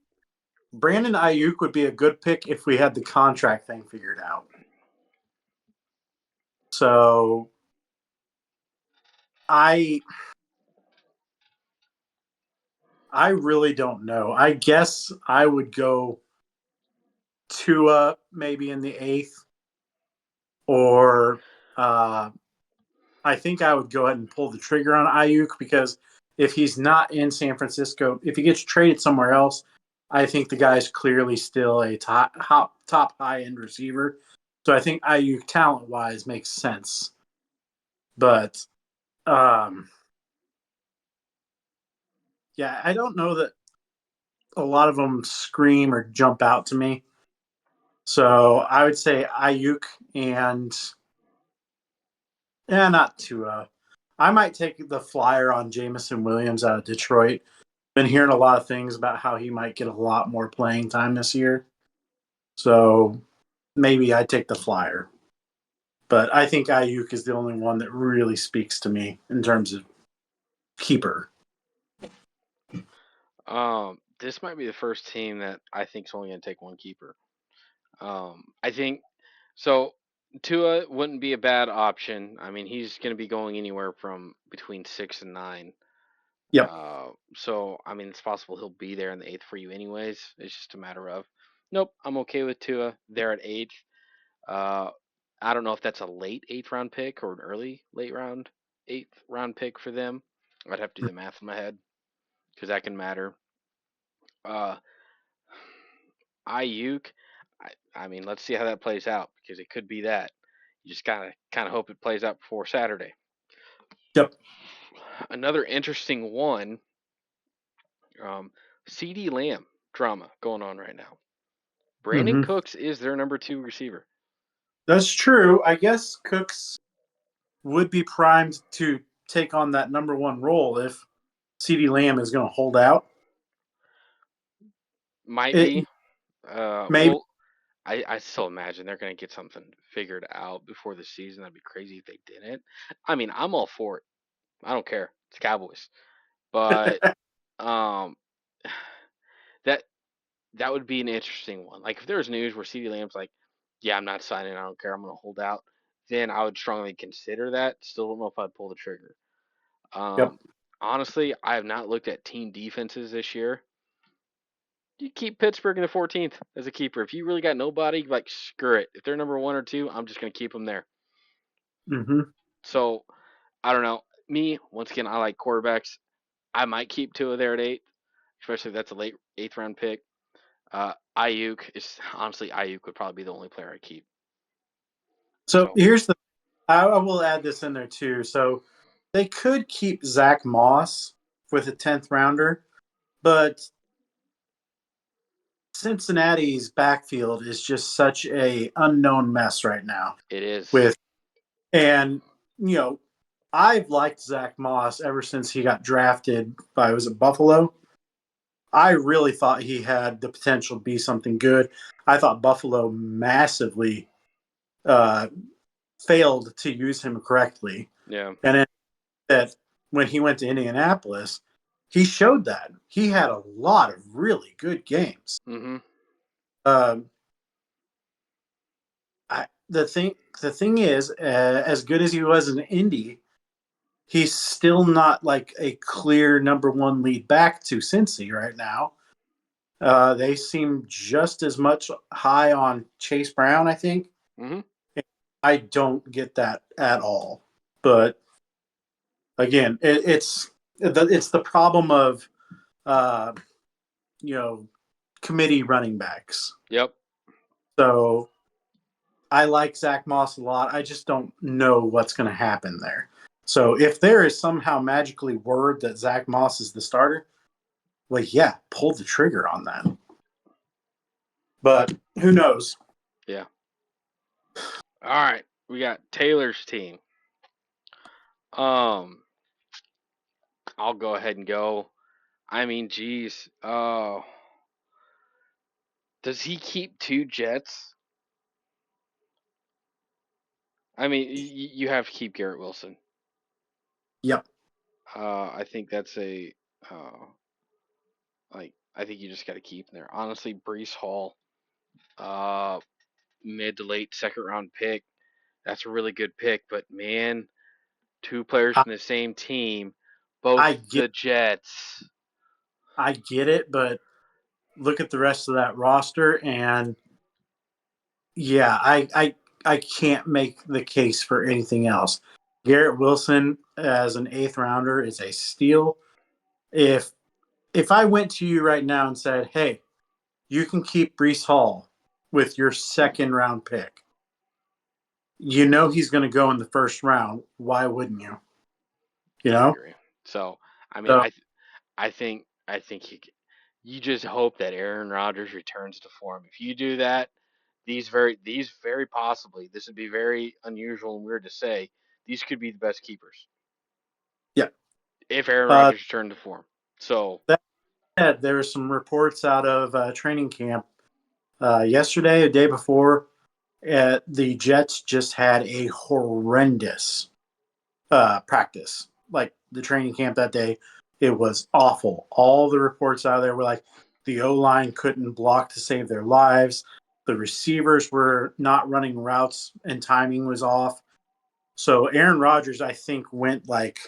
Brandon Ayuk would be a good pick if we had the contract thing figured out. So I I really don't know. I guess I would go Tua maybe in the eighth, or uh, I think I would go ahead and pull the trigger on Ayuk because if he's not in San Francisco, if he gets traded somewhere else, I think the guy's clearly still a top high end receiver. So I think Ayuk talent wise makes sense, but um, yeah, I don't know that a lot of them scream or jump out to me. So I would say Ayuk and not Tua. I might take the flyer on Jamison Williams out of Detroit. Been hearing a lot of things about how he might get a lot more playing time this year. So maybe I take the flyer. But I think Ayuk is the only one that really speaks to me in terms of keeper. This might be the first team that I think is only going to take one keeper. I think so. Tua wouldn't be a bad option. I mean, he's going to be going anywhere from between 6 and 9. Yep. So I mean, it's possible he'll be there in the eighth for you, anyways. It's just a matter of, nope, I'm okay with Tua there at eighth. Uh, I don't know if that's a late eighth round pick or an early late round eighth round pick for them. I'd have to do the math in my head because that can matter. Uh, Ayuk, I mean, let's see how that plays out because it could be that. You just kind of hope it plays out before Saturday. Yep. Another interesting one, um, CD Lamb drama going on right now. Brandon Mm-hmm. Cooks is their number 2 receiver. That's true. I guess Cooks would be primed to take on that number one role if CeeDee Lamb is going to hold out. Might It be. maybe Well, I still imagine they're going to get something figured out before the season. That'd be crazy if they didn't. I mean, I'm all for it. I don't care. It's Cowboys. But um, that that would be an interesting one. Like if there was news where CeeDee Lamb's like, "Yeah, I'm not signing. I don't care. I'm going to hold out," then I would strongly consider that. Still don't know if I'd pull the trigger. yep. Um, Honestly, I have not looked at team defenses this year. You keep Pittsburgh in the 14th as a keeper. If you really got nobody, like screw it. If they're number 1 or 2, I'm just going to keep them there. Mm-hmm. So I don't know. Me, once again, I like quarterbacks. I might keep Tua there at 8, especially if that's a late eighth round pick. Ayuk is honestly Ayuk would probably be the only player I keep. So So here's the. I will add this in there too. So they could keep Zach Moss with a 10th rounder, but Cincinnati's backfield is just such a unknown mess right now. it is. With and you know, I've liked Zach Moss ever since he got drafted by was it Buffalo. I really thought he had the potential to be something good. I thought Buffalo massively uh, failed to use him correctly, Yeah. and then that when he went to Indianapolis, he showed that he had a lot of really good games. Mhm. Um, the thing is, as good as he was in Indy, he's still not like a clear number one lead back to Cincy right now. They seem just as much high on Chase Brown, I think. Mhm. I don't get that at all. But again, it's the problem of uh, you know committee running backs. Yep. So I like Zach Moss a lot. I just don't know what's going to happen there. So if there is somehow magically word that Zach Moss is the starter, well, yeah, pull the trigger on that. But who knows? Yeah. All right. We got Taylor's team. Um, I'll go ahead and go. I mean, geez. Does he keep 2 Jets? I mean, you have to keep Garrett Wilson. Yep. I think that's a uh, like I think you just got to keep him there. Honestly, Brees Hall, uh, mid to late second round pick. That's a really good pick, but man, two players I, from the same team, I both get the Jets. I get it, but look at the rest of that roster, and yeah, I can't make the case for anything else. Garrett Wilson as an eighth rounder is a steal. If if I went to you right now and said, "Hey, you can keep Brees Hall with your second round pick," you know he's going to go in the first round. Why wouldn't you? You I know. agree. So, I mean, So I think you just hope that Aaron Rodgers returns to form. If you do that, these very possibly, this would be very unusual and weird to say, these could be the best keepers yeah. if Aaron Uh, Rodgers returned to form. So, that said, there were some reports out of training camp yesterday, a day before. The Jets just had a horrendous practice. Like the training camp that day, it was awful. All the reports out of there were like the O line couldn't block to save their lives. The receivers were not running routes and timing was off. So Aaron Rodgers, I think, went like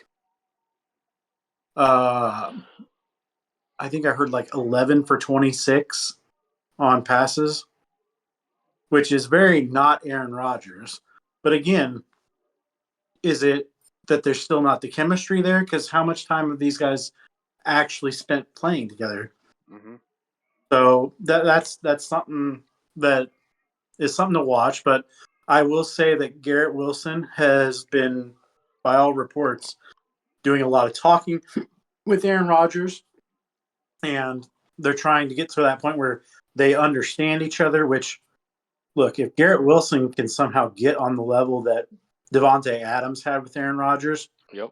uh, I think I heard like 11 for 26 on passes, which is very not Aaron Rodgers. But again, is it that there's still not the chemistry there? Because how much time have these guys actually spent playing together? hmm So that's something that is something to watch. But I will say that Garrett Wilson has been, by all reports, doing a lot of talking with Aaron Rodgers, and they're trying to get to that point where they understand each other. Which, look, if Garrett Wilson can somehow get on the level that Devontae Adams had with Aaron Rodgers, yep,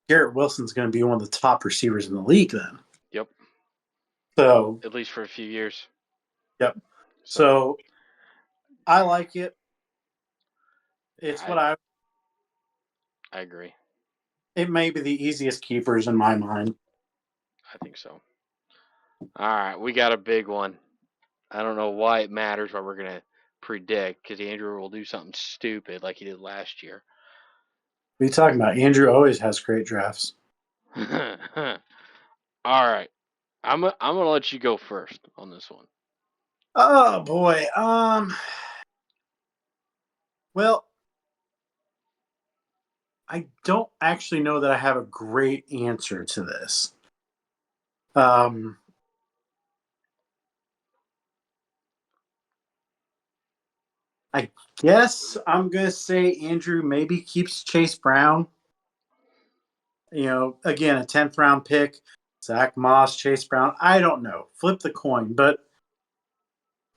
Garrett Wilson's going to be one of the top receivers in the league then. yep. So, At least for a few years. yep. So, So I like it. It's I what I. I agree. It may be the easiest keepers in my mind. I think so. All right, we got a big one. I don't know why it matters what we're gonna predict because Andrew will do something stupid like he did last year. What are you talking about? Andrew always has great drafts. All right, I'm gonna let you go first on this one. Oh boy. Well, I don't actually know that I have a great answer to this. Um, I guess I'm gonna say Andrew maybe keeps Chase Brown. You know, again, a 10th round pick, Zach Moss, Chase Brown. I don't know. Flip the coin. But,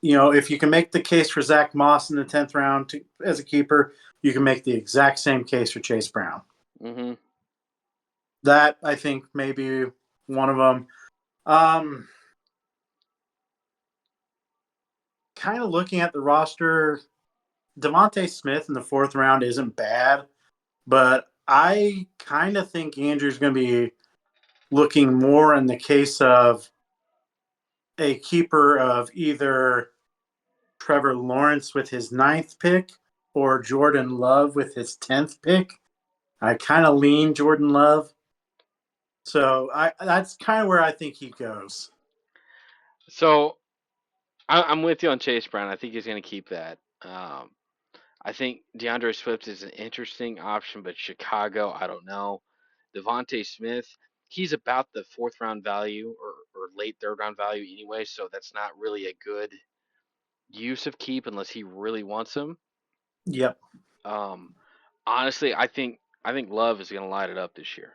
you know, if you can make the case for Zach Moss in the 10th round as a keeper, you can make the exact same case for Chase Brown. hmm That, I think, maybe one of them. Um, Kind of looking at the roster, Devontae Smith in the fourth round isn't bad, but I kind of think Andrew's going to be looking more in the case of a keeper of either Trevor Lawrence with his ninth pick or Jordan Love with his 10th pick. I kind of lean Jordan Love. So that's kind of where I think he goes. So I'm with you on Chase Brown. I think he's gonna keep that. I think DeAndre Swift is an interesting option, but Chicago, I don't know. Devontae Smith, he's about the fourth round value or late third round value anyway, so that's not really a good use of keep unless he really wants him. Yep. Um, honestly, I think Love is going to light it up this year.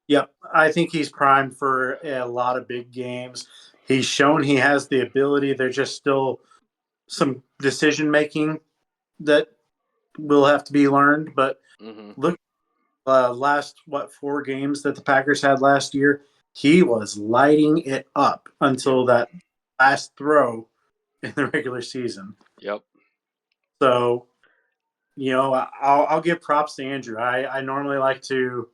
Yep. I think he's primed for a lot of big games. He's shown he has the ability. There's just still some decision making that will have to be learned. But hmm look, last what 4 games that the Packers had last year, he was lighting it up Yep. until that last throw in the regular season. Yep. So you know, I'll give props to Andrew. I normally like to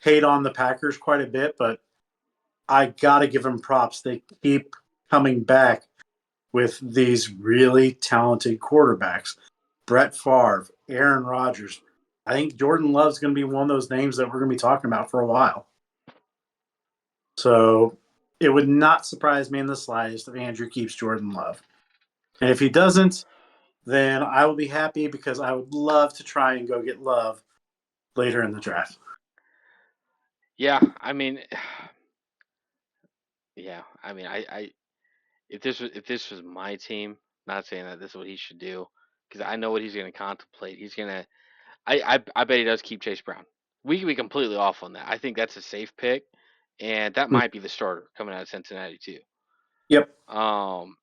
hate on the Packers quite a bit, but I gotta give them props. They keep coming back with these really talented quarterbacks. Brett Favre, Aaron Rodgers. I think Jordan Love's going to be one of those names that we're going to be talking about for a while. So it would not surprise me in the slightest if Andrew keeps Jordan Love. And if he doesn't, then I will be happy because I would love to try and go get Love later in the draft. Yeah, I mean, yeah, I mean, I if this was my team, not saying that this is what he should do, because I know what he's going to contemplate. He's going to, I bet he does keep Chase Brown. We can be completely off on that. I think that's a safe pick, and that might be the starter coming out of Cincinnati too. Yep. Um,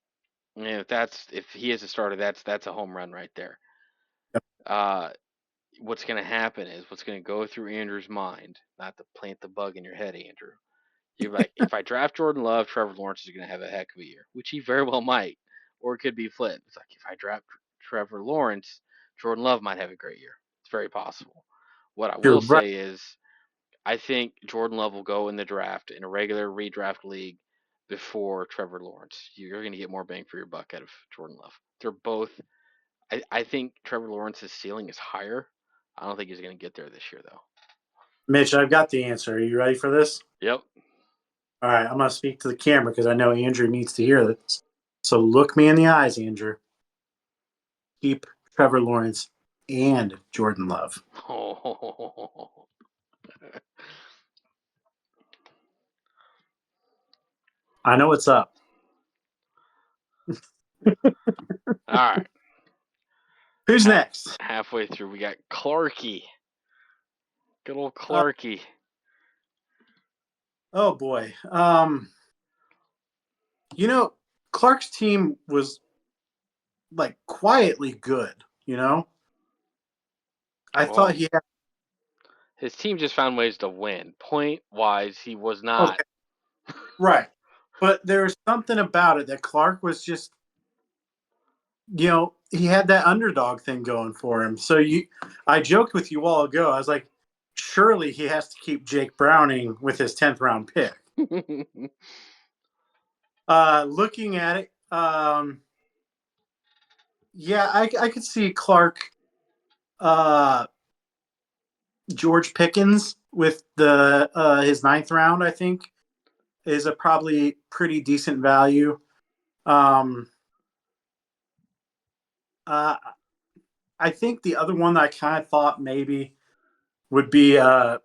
and if he is a starter, that's a home run right there. Yep. Uh, what's going to happen is what's going to go through Andrew's mind, not to plant the bug in your head, Andrew. You're like, if I draft Jordan Love, Trevor Lawrence is going to have a heck of a year, which he very well might, or it could be flipped. It's like if I draft Trevor Lawrence, Jordan Love might have a great year. It's very possible. What I You're will right, say is, I think Jordan Love will go in the draft in a regular redraft league before Trevor Lawrence. You're going to get more bang for your buck out of Jordan Love. They're both. I think Trevor Lawrence's ceiling is higher. I don't think he's going to get there this year, though. Mitch. I've got the answer. Are you ready for this? Yep. All right. I'm going to speak to the camera because I know Andrew needs to hear this. So look me in the eyes, Andrew. Keep Trevor Lawrence and Jordan Love. Oh. I know what's up. All right. Who's Ha- next? halfway through, we got Clarky. Good old Uh, Clarky. oh boy. You know, Clark's team was like quietly good. You know, I thought Well, he had. his team just found ways to win. Point wise, he was not. Okay, right, but there was something about it that Clark was just. He had that underdog thing going for him. I joked with you all ago. I was like, surely he has to keep Jake Browning with his 10th round pick. Looking at it, yeah, I could see Clark, uh, George Pickens with the his ninth round. I think is a probably pretty decent value. Um, uh, I think the other one that I kind of thought maybe would be I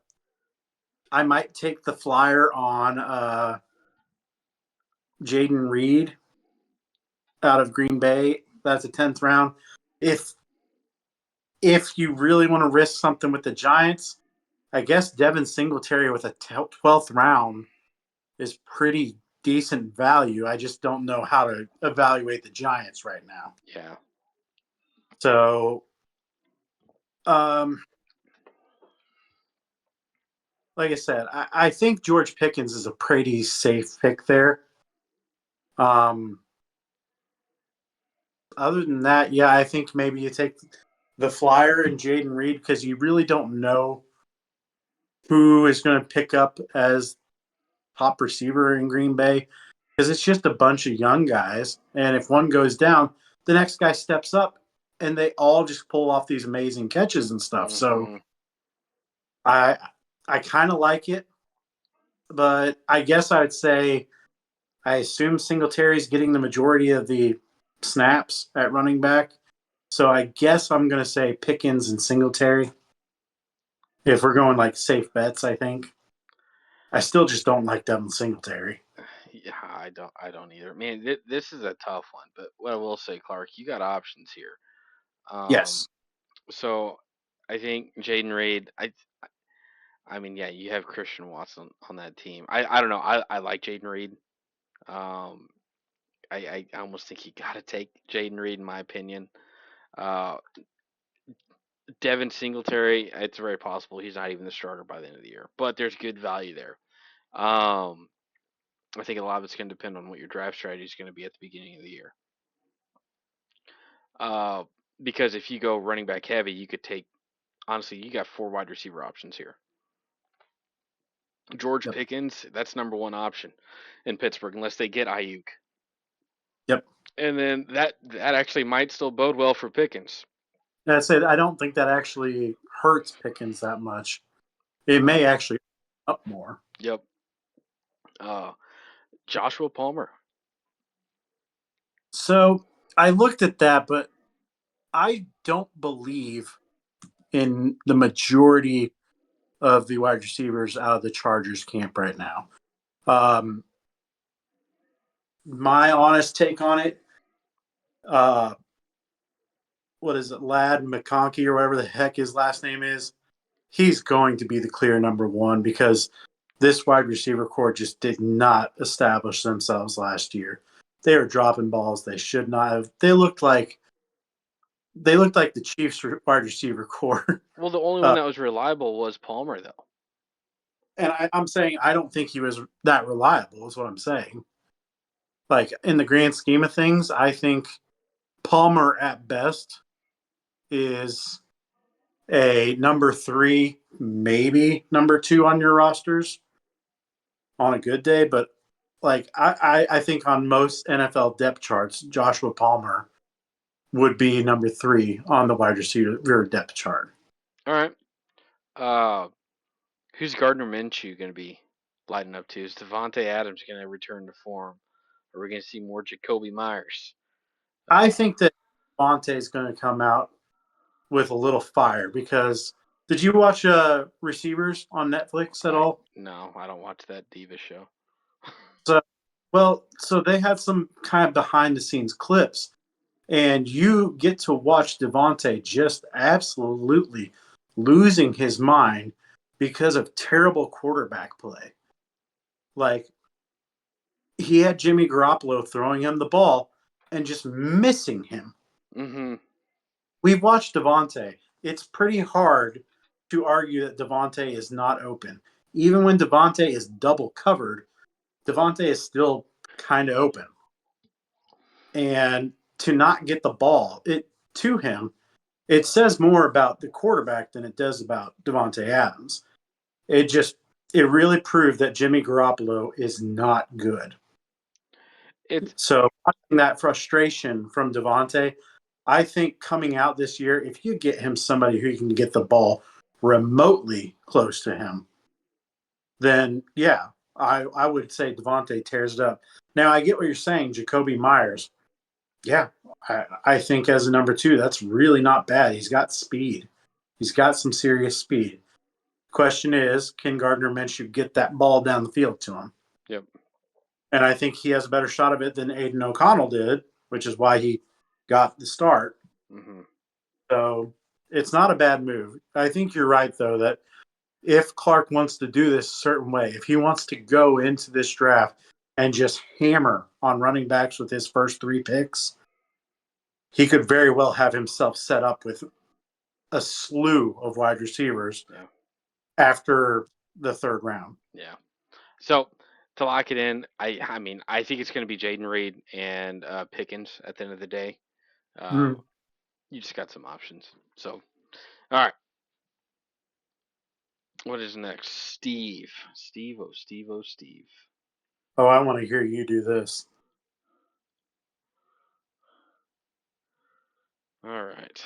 might take the flyer on Jaden Reed out of Green Bay. That's a 10th round. If if you really want to risk something with the Giants, I guess Devin Singletary with a 12th round is pretty decent value. I just don't know how to evaluate the Giants right now. Yeah. So, um, like I said, I think George Pickens is a pretty safe pick there. Um, Other than that, yeah, I think maybe you take the flyer and Jaden Reed because you really don't know who is going to pick up as top receiver in Green Bay because it's just a bunch of young guys. And if one goes down, the next guy steps up and they all just pull off these amazing catches and stuff. So Hmm. I I kind of like it, but I guess I would say I assume Singletary's getting the majority of the snaps at running back. So I guess I'm going to say Pickens and Singletary if we're going like safe bets, I think. I still just don't like Devin Singletary. Yeah, I don't either. Man, this is a tough one. But what I will say, Clark, you got options here. Um, Yes. so I think Jaden Reed. I mean, yeah, you have Christian Watson on that team. I don't know. I like Jaden Reed. Um, I almost think you got to take Jaden Reed in my opinion. Uh, Devin Singletary, it's very possible he's not even the starter by the end of the year, but there's good value there. Um, I think a lot of it's going to depend on what your draft strategy is going to be at the beginning of the year. Uh, because if you go running back heavy, you could take honestly, you got four wide receiver options here. George Yep. Pickens, that's number one option in Pittsburgh unless they get Ayuk. Yep. And then that actually might still bode well for Pickens. And I said I don't think that actually hurts Pickens that much. It Uh, may actually up more. yep. Uh, Joshua Palmer. So I looked at that, but I don't believe in the majority of the wide receivers out of the Chargers camp right now. Um, my honest take on it, uh, what is it, Lad McConkey or whatever the heck his last name is, he's going to be the clear number one because this wide receiver core just did not establish themselves last year. They were dropping balls they should not have. They looked like the Chiefs wide receiver core. Well, the only one Uh, that was reliable was Palmer, though. and I'm saying I don't think he was that reliable. Is what I'm saying. Like in the grand scheme of things, I think Palmer at best is a number three, maybe number two on your rosters on a good day. But like I think on most NFL depth charts, Joshua Palmer would be number three on the wide receiver depth chart. All right. Uh, who's Gardner Minshew going to be lighting up to? Is Devontae Adams going to return to form? Are we going to see more Jacoby Myers? I Uh, think that Vontae is going to come out with a little fire because did you watch Receivers on Netflix at I all? no, I don't watch that diva show. So, so they had some kind of behind the scenes clips, and you get to watch Devontae just absolutely losing his mind because of terrible quarterback play. Like he had Jimmy Garoppolo throwing him the ball and just missing him. Mm-hmm. We've watched Devontae. It's pretty hard to argue that Devontae is not open. Even when Devontae is double covered, Devontae is still kind of open. And to not get the ball it to him, it says more about the quarterback than it does about Devontae Adams. It just it really proved that Jimmy Garoppolo is not good. It's So watching that frustration from Devontae, I think coming out this year, if you get him somebody who can get the ball remotely close to him, then yeah, I would say Devontae tears it up. Now I get what you're saying, Jacoby Myers. Yeah, I think as a number two, that's really not bad. He's got speed. He's got some serious speed. Question is, can Gardner Minshew get that ball down the field to him? yep. And I think he has a better shot of it than Aiden O'Connell did, which is why he got the start. Mm-hmm. So it's not a bad move. I think you're right, though, that if Clark wants to do this a certain way, if he wants to go into this draft and just hammer on running backs with his first three picks, he could very well have himself set up with a slew of wide receivers Yeah. after the third round. Yeah. So to lock it in, I mean I think it's going to be Jaden Reed and Pickens at the end of the day. Uh, Mm. you just got some options. So all right, what is next? Steve. Steve. Oh, Steve. Oh, Steve. Oh, I want to hear you do this. All right.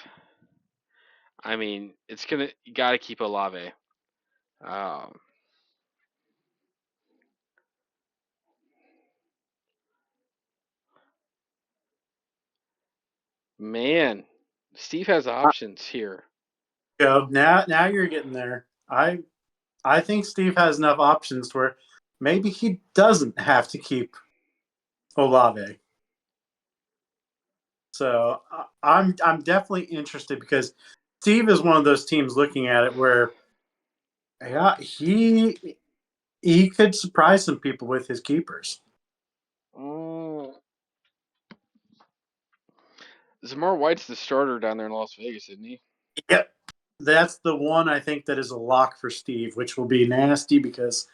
I mean, it's gonna you got to keep Olave. Um, man, Steve has options here. Go now. You're getting there. I think Steve has enough options where maybe he doesn't have to keep Olave. So I'm definitely interested because Steve is one of those teams looking at it where yeah he could surprise some people with his keepers. Mm, Zamar White's the starter down there in Las Vegas, isn't he? Yep, that's the one I think that is a lock for Steve, which will be nasty because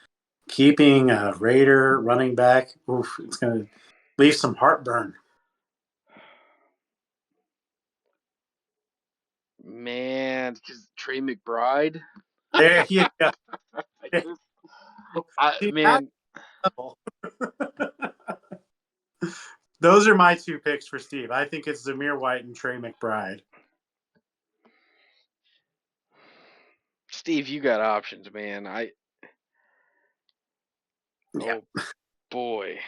keeping a Raider running back, oof, it's going to leave some heartburn. Man, because Trey McBride. There you go. I just See, now Man, level. Those are my two picks for Steve. I think it's Zamir White and Trey McBride. Steve, you got options, man. Yeah. Oh boy.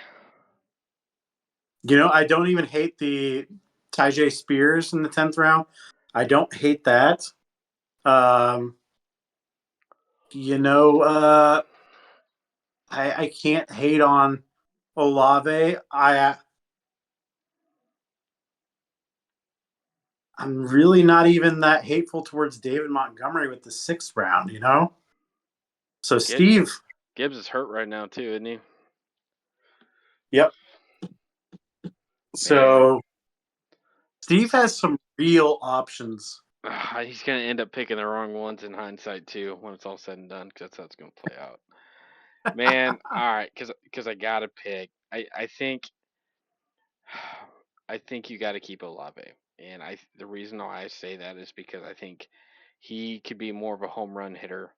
I don't even hate the Tajay Spears in the 10th round. I don't hate that. Um, you know, I can't hate on Olave. I'm really not even that hateful towards David Montgomery with the 6th round. So Gibbs Steve, Gibbs is hurt right now too, isn't he? yep. Man, So Steve has some real options. he's gonna end up picking the wrong ones in hindsight too when it's all said and done, because that's how it's gonna play out. Man, all right, because I gotta pick. I think I think you got to keep Olave, and the reason why I say that is because I think he could be more of a home run hitter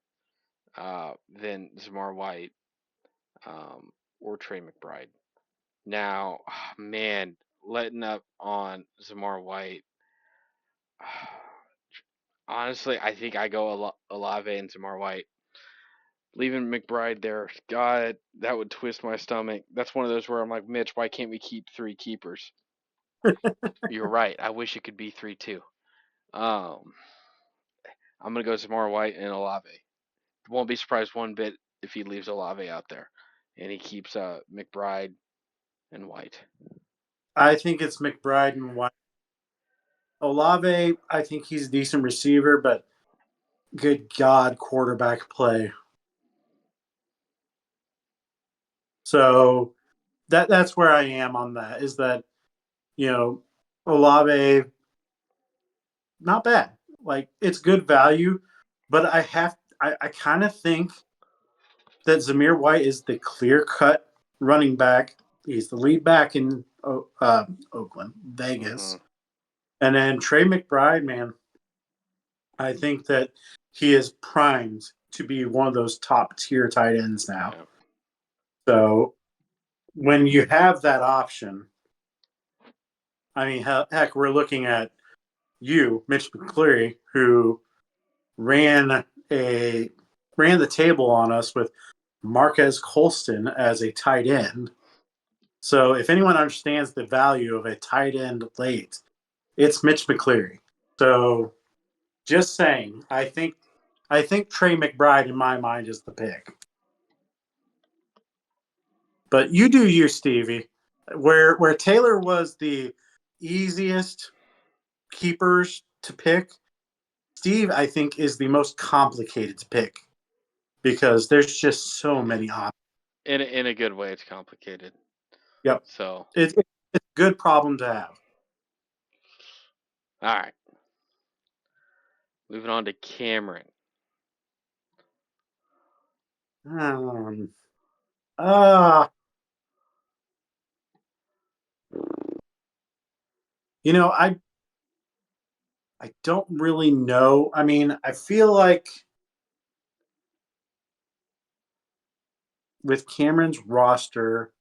than Zamar White or Trey McBride. Now, man, letting up on Zamar White. Honestly, I think I go Olave and Zamar White. Leaving McBride there, God, that would twist my stomach. That's one of those where I'm like, Mitch, why can't we keep three keepers? You're right. I wish it could be 3-2. Um, I'm gonna go Zamar White and Olave. Won't be surprised one bit if he leaves Olave out there, and he keeps McBride and White. I think it's McBride and White. Olave, I think he's a decent receiver, but good God, quarterback play. So that's where I am on that. Is that you know Olave not bad. Like it's good value, but I kind of think that Zamir White is the clear cut running back. He's the lead back in Oakland, Mm-hmm. Vegas, and then Trey McBride, man. I think that he is primed to be one of those top tier tight ends now. Yeah. So when you have that option, I mean, heck, we're looking at you, Mitch McCleary, who ran a ran the table on us with Marquez Colston as a tight end. So if anyone understands the value of a tight end late, it's Mitch McCleary. So just saying, I think Trey McBride in my mind is the pick. But you do you, Stevie. Where Taylor was the easiest keepers to pick, Steve I think is the most complicated to pick because there's just so many options. In a good way, it's complicated. Yep. So, It's a good problem to have. all right, moving on to Cameron. Um, uh, you know, I don't really know. I mean, I feel like with Cameron's roster,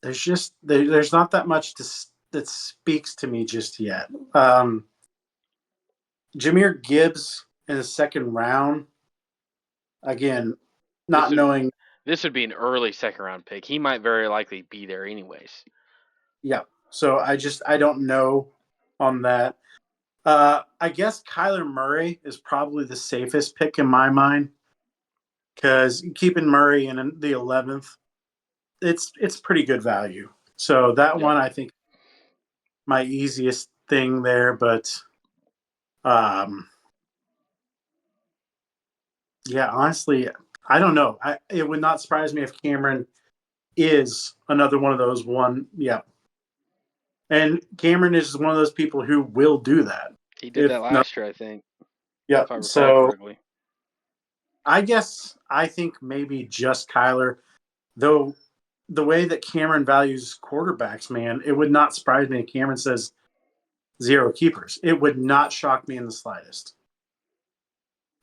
there's not that much that speaks to me just yet. Jameer Gibbs in the 2nd round, again, This not would knowing. this would be an early second round pick. He might very likely be there anyways. Yeah, so I don't know on that. I guess Kyler Murray is probably the safest pick in my mind because keeping Murray in the 11th, it's pretty good value. So that Yep. one I think my easiest thing there, but um, yeah, honestly, I don't know. It would not surprise me if Cameron is another one of those one. Yeah, and Cameron is one of those people who will do that. He did that If no, last year, I think, yeah. if I recall So correctly. I guess I think maybe just Kyler, though. The way that Cameron values quarterbacks, man, it would not surprise me if Cameron says zero keepers. It would not shock me in the slightest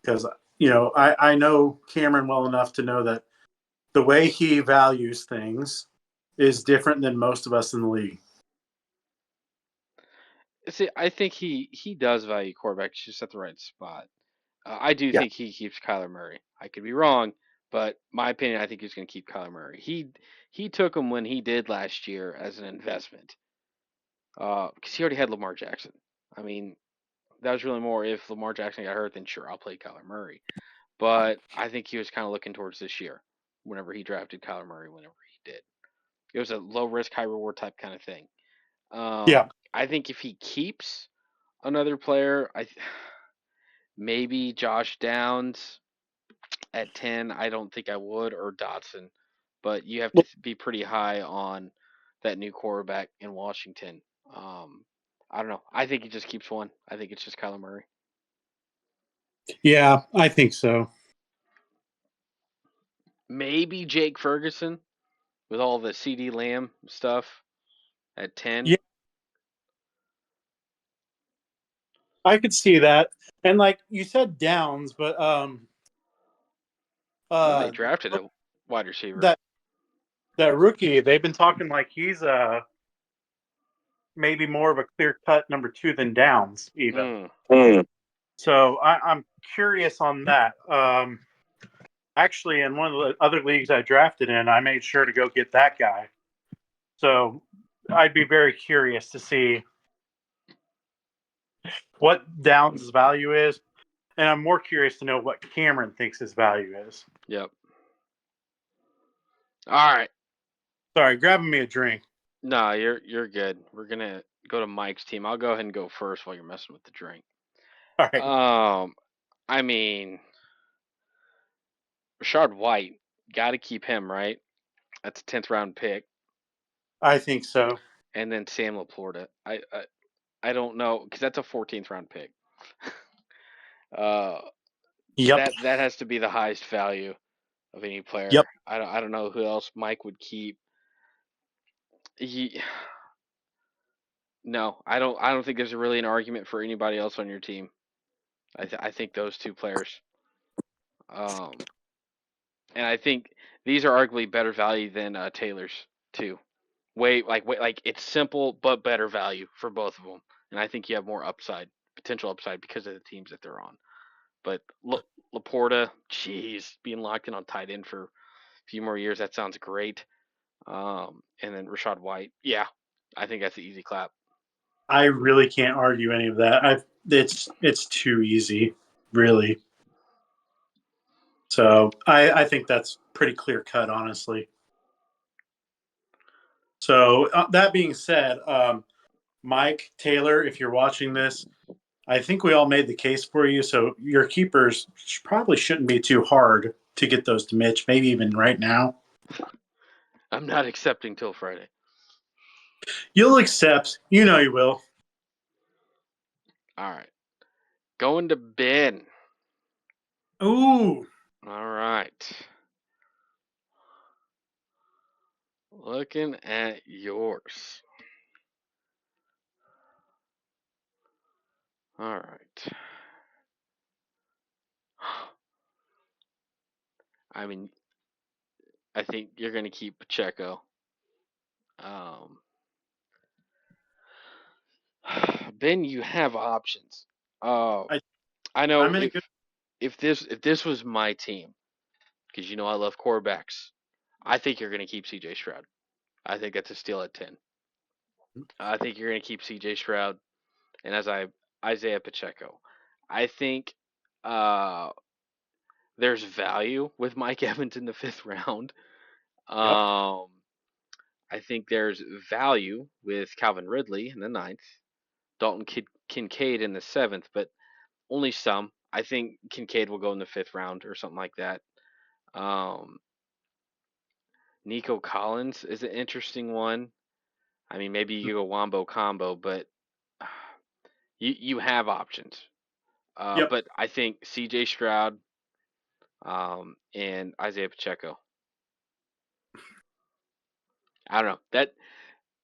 because I know Cameron well enough to know that the way he values things is different than most of us in the league. See, I think he does value quarterbacks just at the right spot. I do Yeah. think he keeps Kyler Murray. I could be wrong, but my opinion, I think he's going to keep Kyler Murray. He took him when he did last year as an investment, because he already had Lamar Jackson. I mean, that was really more if Lamar Jackson got hurt, then sure, I'll play Kyler Murray. But I think he was kind of looking towards this year whenever he drafted Kyler Murray, whenever he did. It was a low risk, high reward type kind of thing. Yeah. I think if he keeps another player, maybe Josh Downs at 10. I don't think I would, or Dotson, but you have to Well, be pretty high on that new quarterback in Washington. Um, I don't know. I think he just keeps one. I think it's just Kyler Murray. yeah, I think so. Maybe Jake Ferguson with all the CD Lamb stuff at 10. Yeah, I could see that. And like you said, Downs, but Well, they uh, drafted a wide receiver. that that rookie, they've been talking like he's maybe more of a clear cut number two than Downs even. Mm, So I'm curious on that. Actually, in one of the other leagues I drafted in, I made sure to go get that guy. So I'd be very curious to see what Downs' value is, and I'm more curious to know what Cameron thinks his value is. yep. All right. Sorry, grabbing me a drink. No, you're good. We're gonna go to Mike's team. I'll go ahead and go first while you're messing with the drink. All right, Um, I mean, Rashard White, got to keep him, right? That's a 10th round pick, I think so. and then Sam Laporta. I don't know because that's a 14th round pick. uh, Yep, that has to be the highest value of any player. yep. I don't know who else Mike would keep. He No, I don't think there's really an argument for anybody else on your team. I think those two players. Um, and I think these are arguably better value than Taylor's too. Wait, it's simple but better value for both of them, and I think you have more potential upside because of the teams that they're on. But Laporta, jeez, being locked in on tight end for a few more years, that sounds great. And then Rashad White, yeah, I think that's the easy clap. I really can't argue any of that. It's too easy, really. So I think that's pretty clear cut, honestly. So that being said, Mike Taylor, if you're watching this, I think we all made the case for you. So your keepers probably shouldn't be too hard to get those to Mitch. Maybe even right now, I'm not accepting till Friday. you'll accept. You know you will. All right, going to Ben. Ooh, All right, looking at yours. All right. I mean, I think you're going to keep Pacheco. Um, Ben, you have options. Uh, I I know I'm in a good. if this was my team, because you know I love quarterbacks, I think you're going to keep C.J. Stroud. I think that's a steal at 10. I think you're going to keep C.J. Stroud and Isaiah Pacheco. I think uh, there's value with Mike Evans in the fifth round. Yep, Um, I think there's value with Calvin Ridley in the ninth, Dalton Kincaid in the seventh, but only some. I think Kincaid will go in the fifth round or something like that. Um, Nico Collins is an interesting one. I mean, maybe you go wombo combo, but you have options. yep. But I think C.J. Stroud and Isaiah Pacheco. I don't know.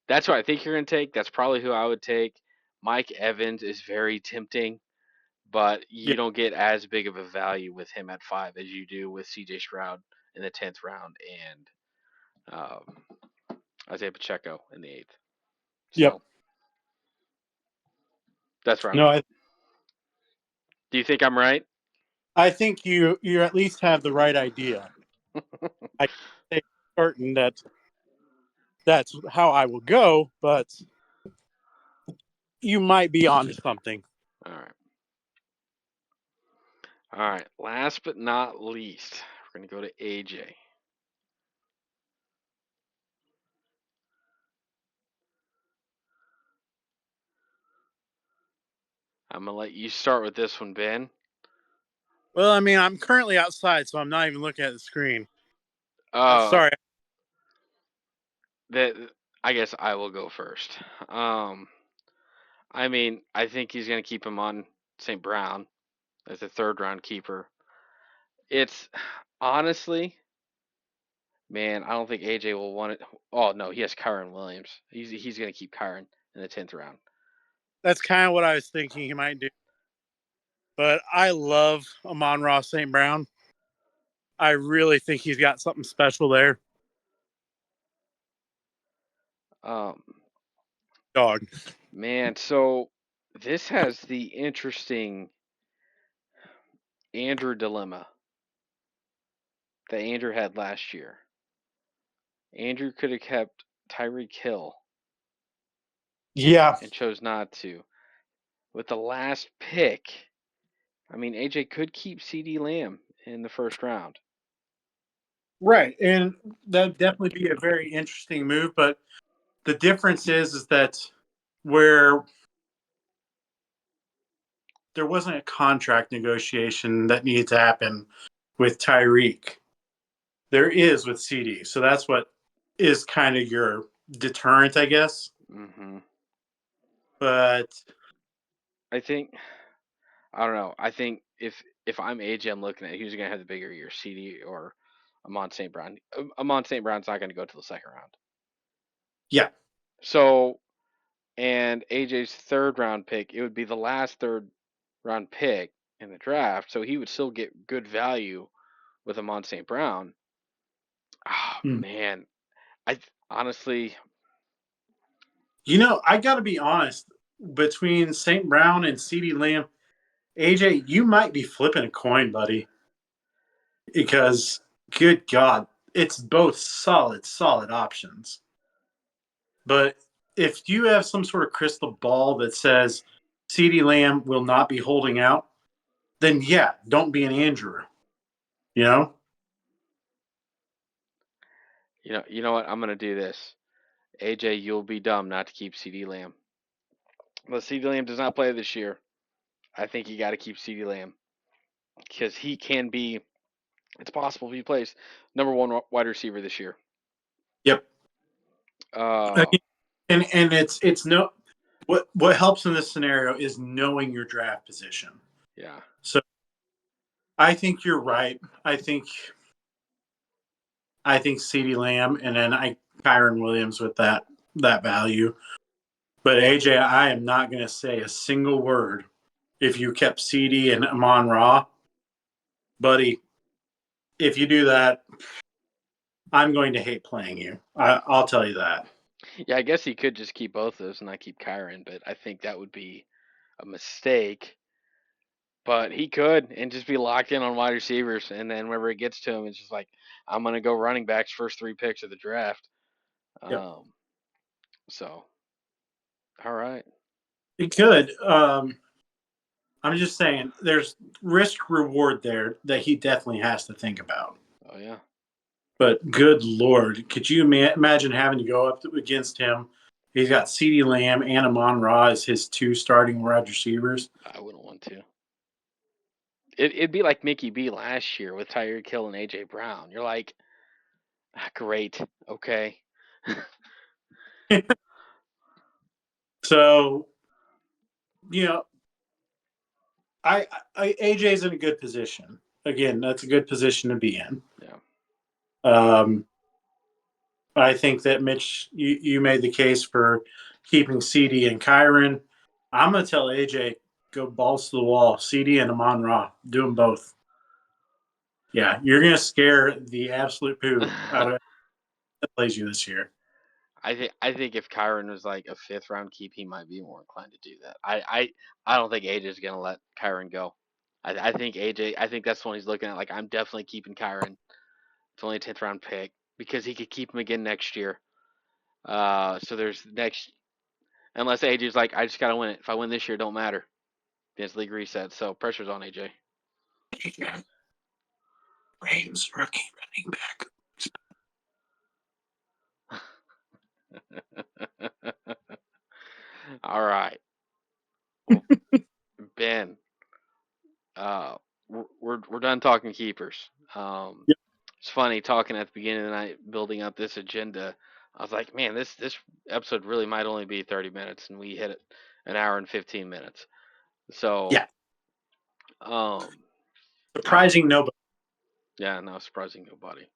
That's what I think you're gonna take. That's probably who I would take. Mike Evans is very tempting, but Yeah. you don't get as big of a value with him at 5 as you do with C.J. Stroud in the 10th round and um, Isaiah Pacheco in the 8th. Yep. So that's where I'm No, at. Do you think I'm right? I think you at least have the right idea. I can't say for certain that that's how I will go, but you might be onto something. All right. All right. Last but not least, we're going to go to AJ. I'm going to let you start with this one, Ben. Well, I mean, I'm currently outside, so I'm not even looking at the screen. Uh, Sorry. that I guess I will go first. Um, I mean, I think he's going to keep him on St. Brown as a 3rd round keeper. It's honestly, man, I don't think AJ will want it. Oh no, he has Kyron Williams. He's going to keep Kyron in the 10th round. That's kind of what I was thinking he might do. But I love Amon-Ra St. Brown. I really think he's got something special there. Um, Dog. man, so this has the interesting Andrew dilemma that Andrew had last year. Andrew could have kept Tyreek Hill Yeah. and chose not to. With the last pick, I mean, AJ could keep CD Lamb in the 1st round. Right. And that'd definitely be a very interesting move. But the difference is that where there wasn't a contract negotiation that needed to happen with Tyreek. There is with CD. So that's what is kind of your deterrent, I guess. Hmm. But I think I don't know. I think if I'm AJ, I'm looking at who's going to have the bigger year, CD or Amon St. Brown. Amon St. Brown's not going to go to the 2nd round. yeah. So, and AJ's 3rd round pick, it would be the last 3rd round pick in the draft. So he would still get good value with Amon St. Brown. Oh, Hmm. man. I honestly, I got to be honest. Between St. Brown and CD Lamb, AJ, you might be flipping a coin, buddy. Because, good God, it's both solid, solid options. But if you have some sort of crystal ball that says CD Lamb will not be holding out, then yeah, don't be an Andrew. You know? you know what? I'm going to do this. AJ, you'll be dumb not to keep CD Lamb. But CD Lamb does not play this year. I think you got to keep CD Lamb because he can be. It's possible he plays number 1 wide receiver this year. Yep. Uh, And it's no what helps in this scenario is knowing your draft position. yeah. So I think you're right. I think CeeDee Lamb and then Kyron Williams with that value. But AJ, I am not going to say a single word if you kept CD and Amon Ra, buddy. If you do that, I'm going to hate playing you. I'll tell you that. Yeah, I guess he could just keep both of those and not keep Kyron, but I think that would be a mistake. But he could and just be locked in on wide receivers, and then whenever it gets to him, it's just like I'm gonna go running backs first 3 picks of the draft. Yep. Um, so all right, It could. I'm just saying, there's risk reward there that he definitely has to think about. oh yeah, But good lord, could you imagine having to go up against him? He's got CeeDee Lamb and Amon Ra as his two starting wide receivers. I wouldn't want to. It'd be like Mickey B last year with Tyreek Hill and AJ Brown. You're like, great, okay, So, you know, AJ's in a good position. Again, that's a good position to be in. yeah, Um, I think that Mitch, you made the case for keeping CD and Kyron. I'm gonna tell AJ go balls to the wall. CD and Amon Ra, do them both. Yeah, you're gonna scare the absolute poo out of that plays you this year. I think if Kyron was like a fifth round keep, he might be more inclined to do that. I don't think AJ is gonna let Kyron go. I think AJ. I think that's the one he's looking at. Like I'm definitely keeping Kyron. It's only a 10th round pick because he could keep him again next year. So there's next unless AJ's like I just gotta win it. If I win this year, it don't matter. Against league reset. So pressure's on AJ. Rams rookie running back. All right. Well, Ben, uh, we're done talking keepers. Yep. It's funny talking at the beginning of the night, building up this agenda. I was like, man, this episode really might only be 30 minutes, and we hit it an hour and 15 minutes. So, Yeah, um, I surprising nobody. yeah, no, surprising nobody.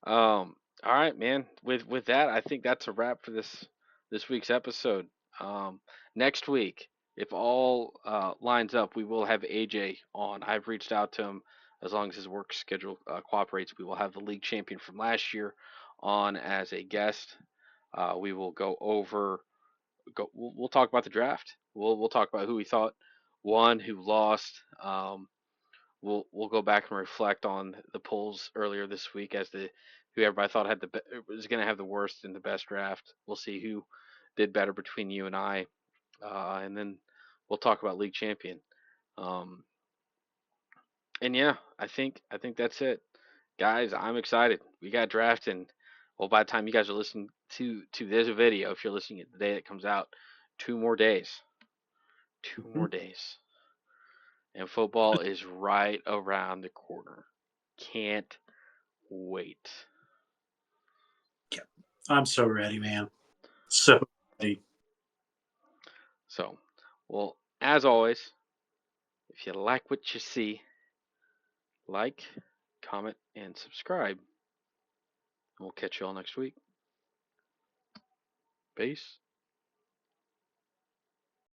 All right, man. With that, I think that's a wrap for this week's episode. Um, Next week, if all lines up, we will have AJ on. I've reached out to him. As long as his work schedule cooperates, we will have the league champion from last year on as a guest. We will go over. We'll talk about the draft. We'll talk about who we thought won, who lost. We'll go back and reflect on the polls earlier this week as to who everybody thought had was going to have the worst and the best draft. We'll see who did better between you and I, and then we'll talk about league champion. Um, and yeah, I think that's it, guys. I'm excited. We got drafted. And, well, by the time you guys are listening to this video, if you're listening the day it comes out, 2 more days, two Mhm. more days, and football is right around the corner. Can't wait. Yeah, I'm so ready, man. So ready. So, well, as always, if you like what you see, like, comment, and subscribe. And we'll catch you all next week. Peace.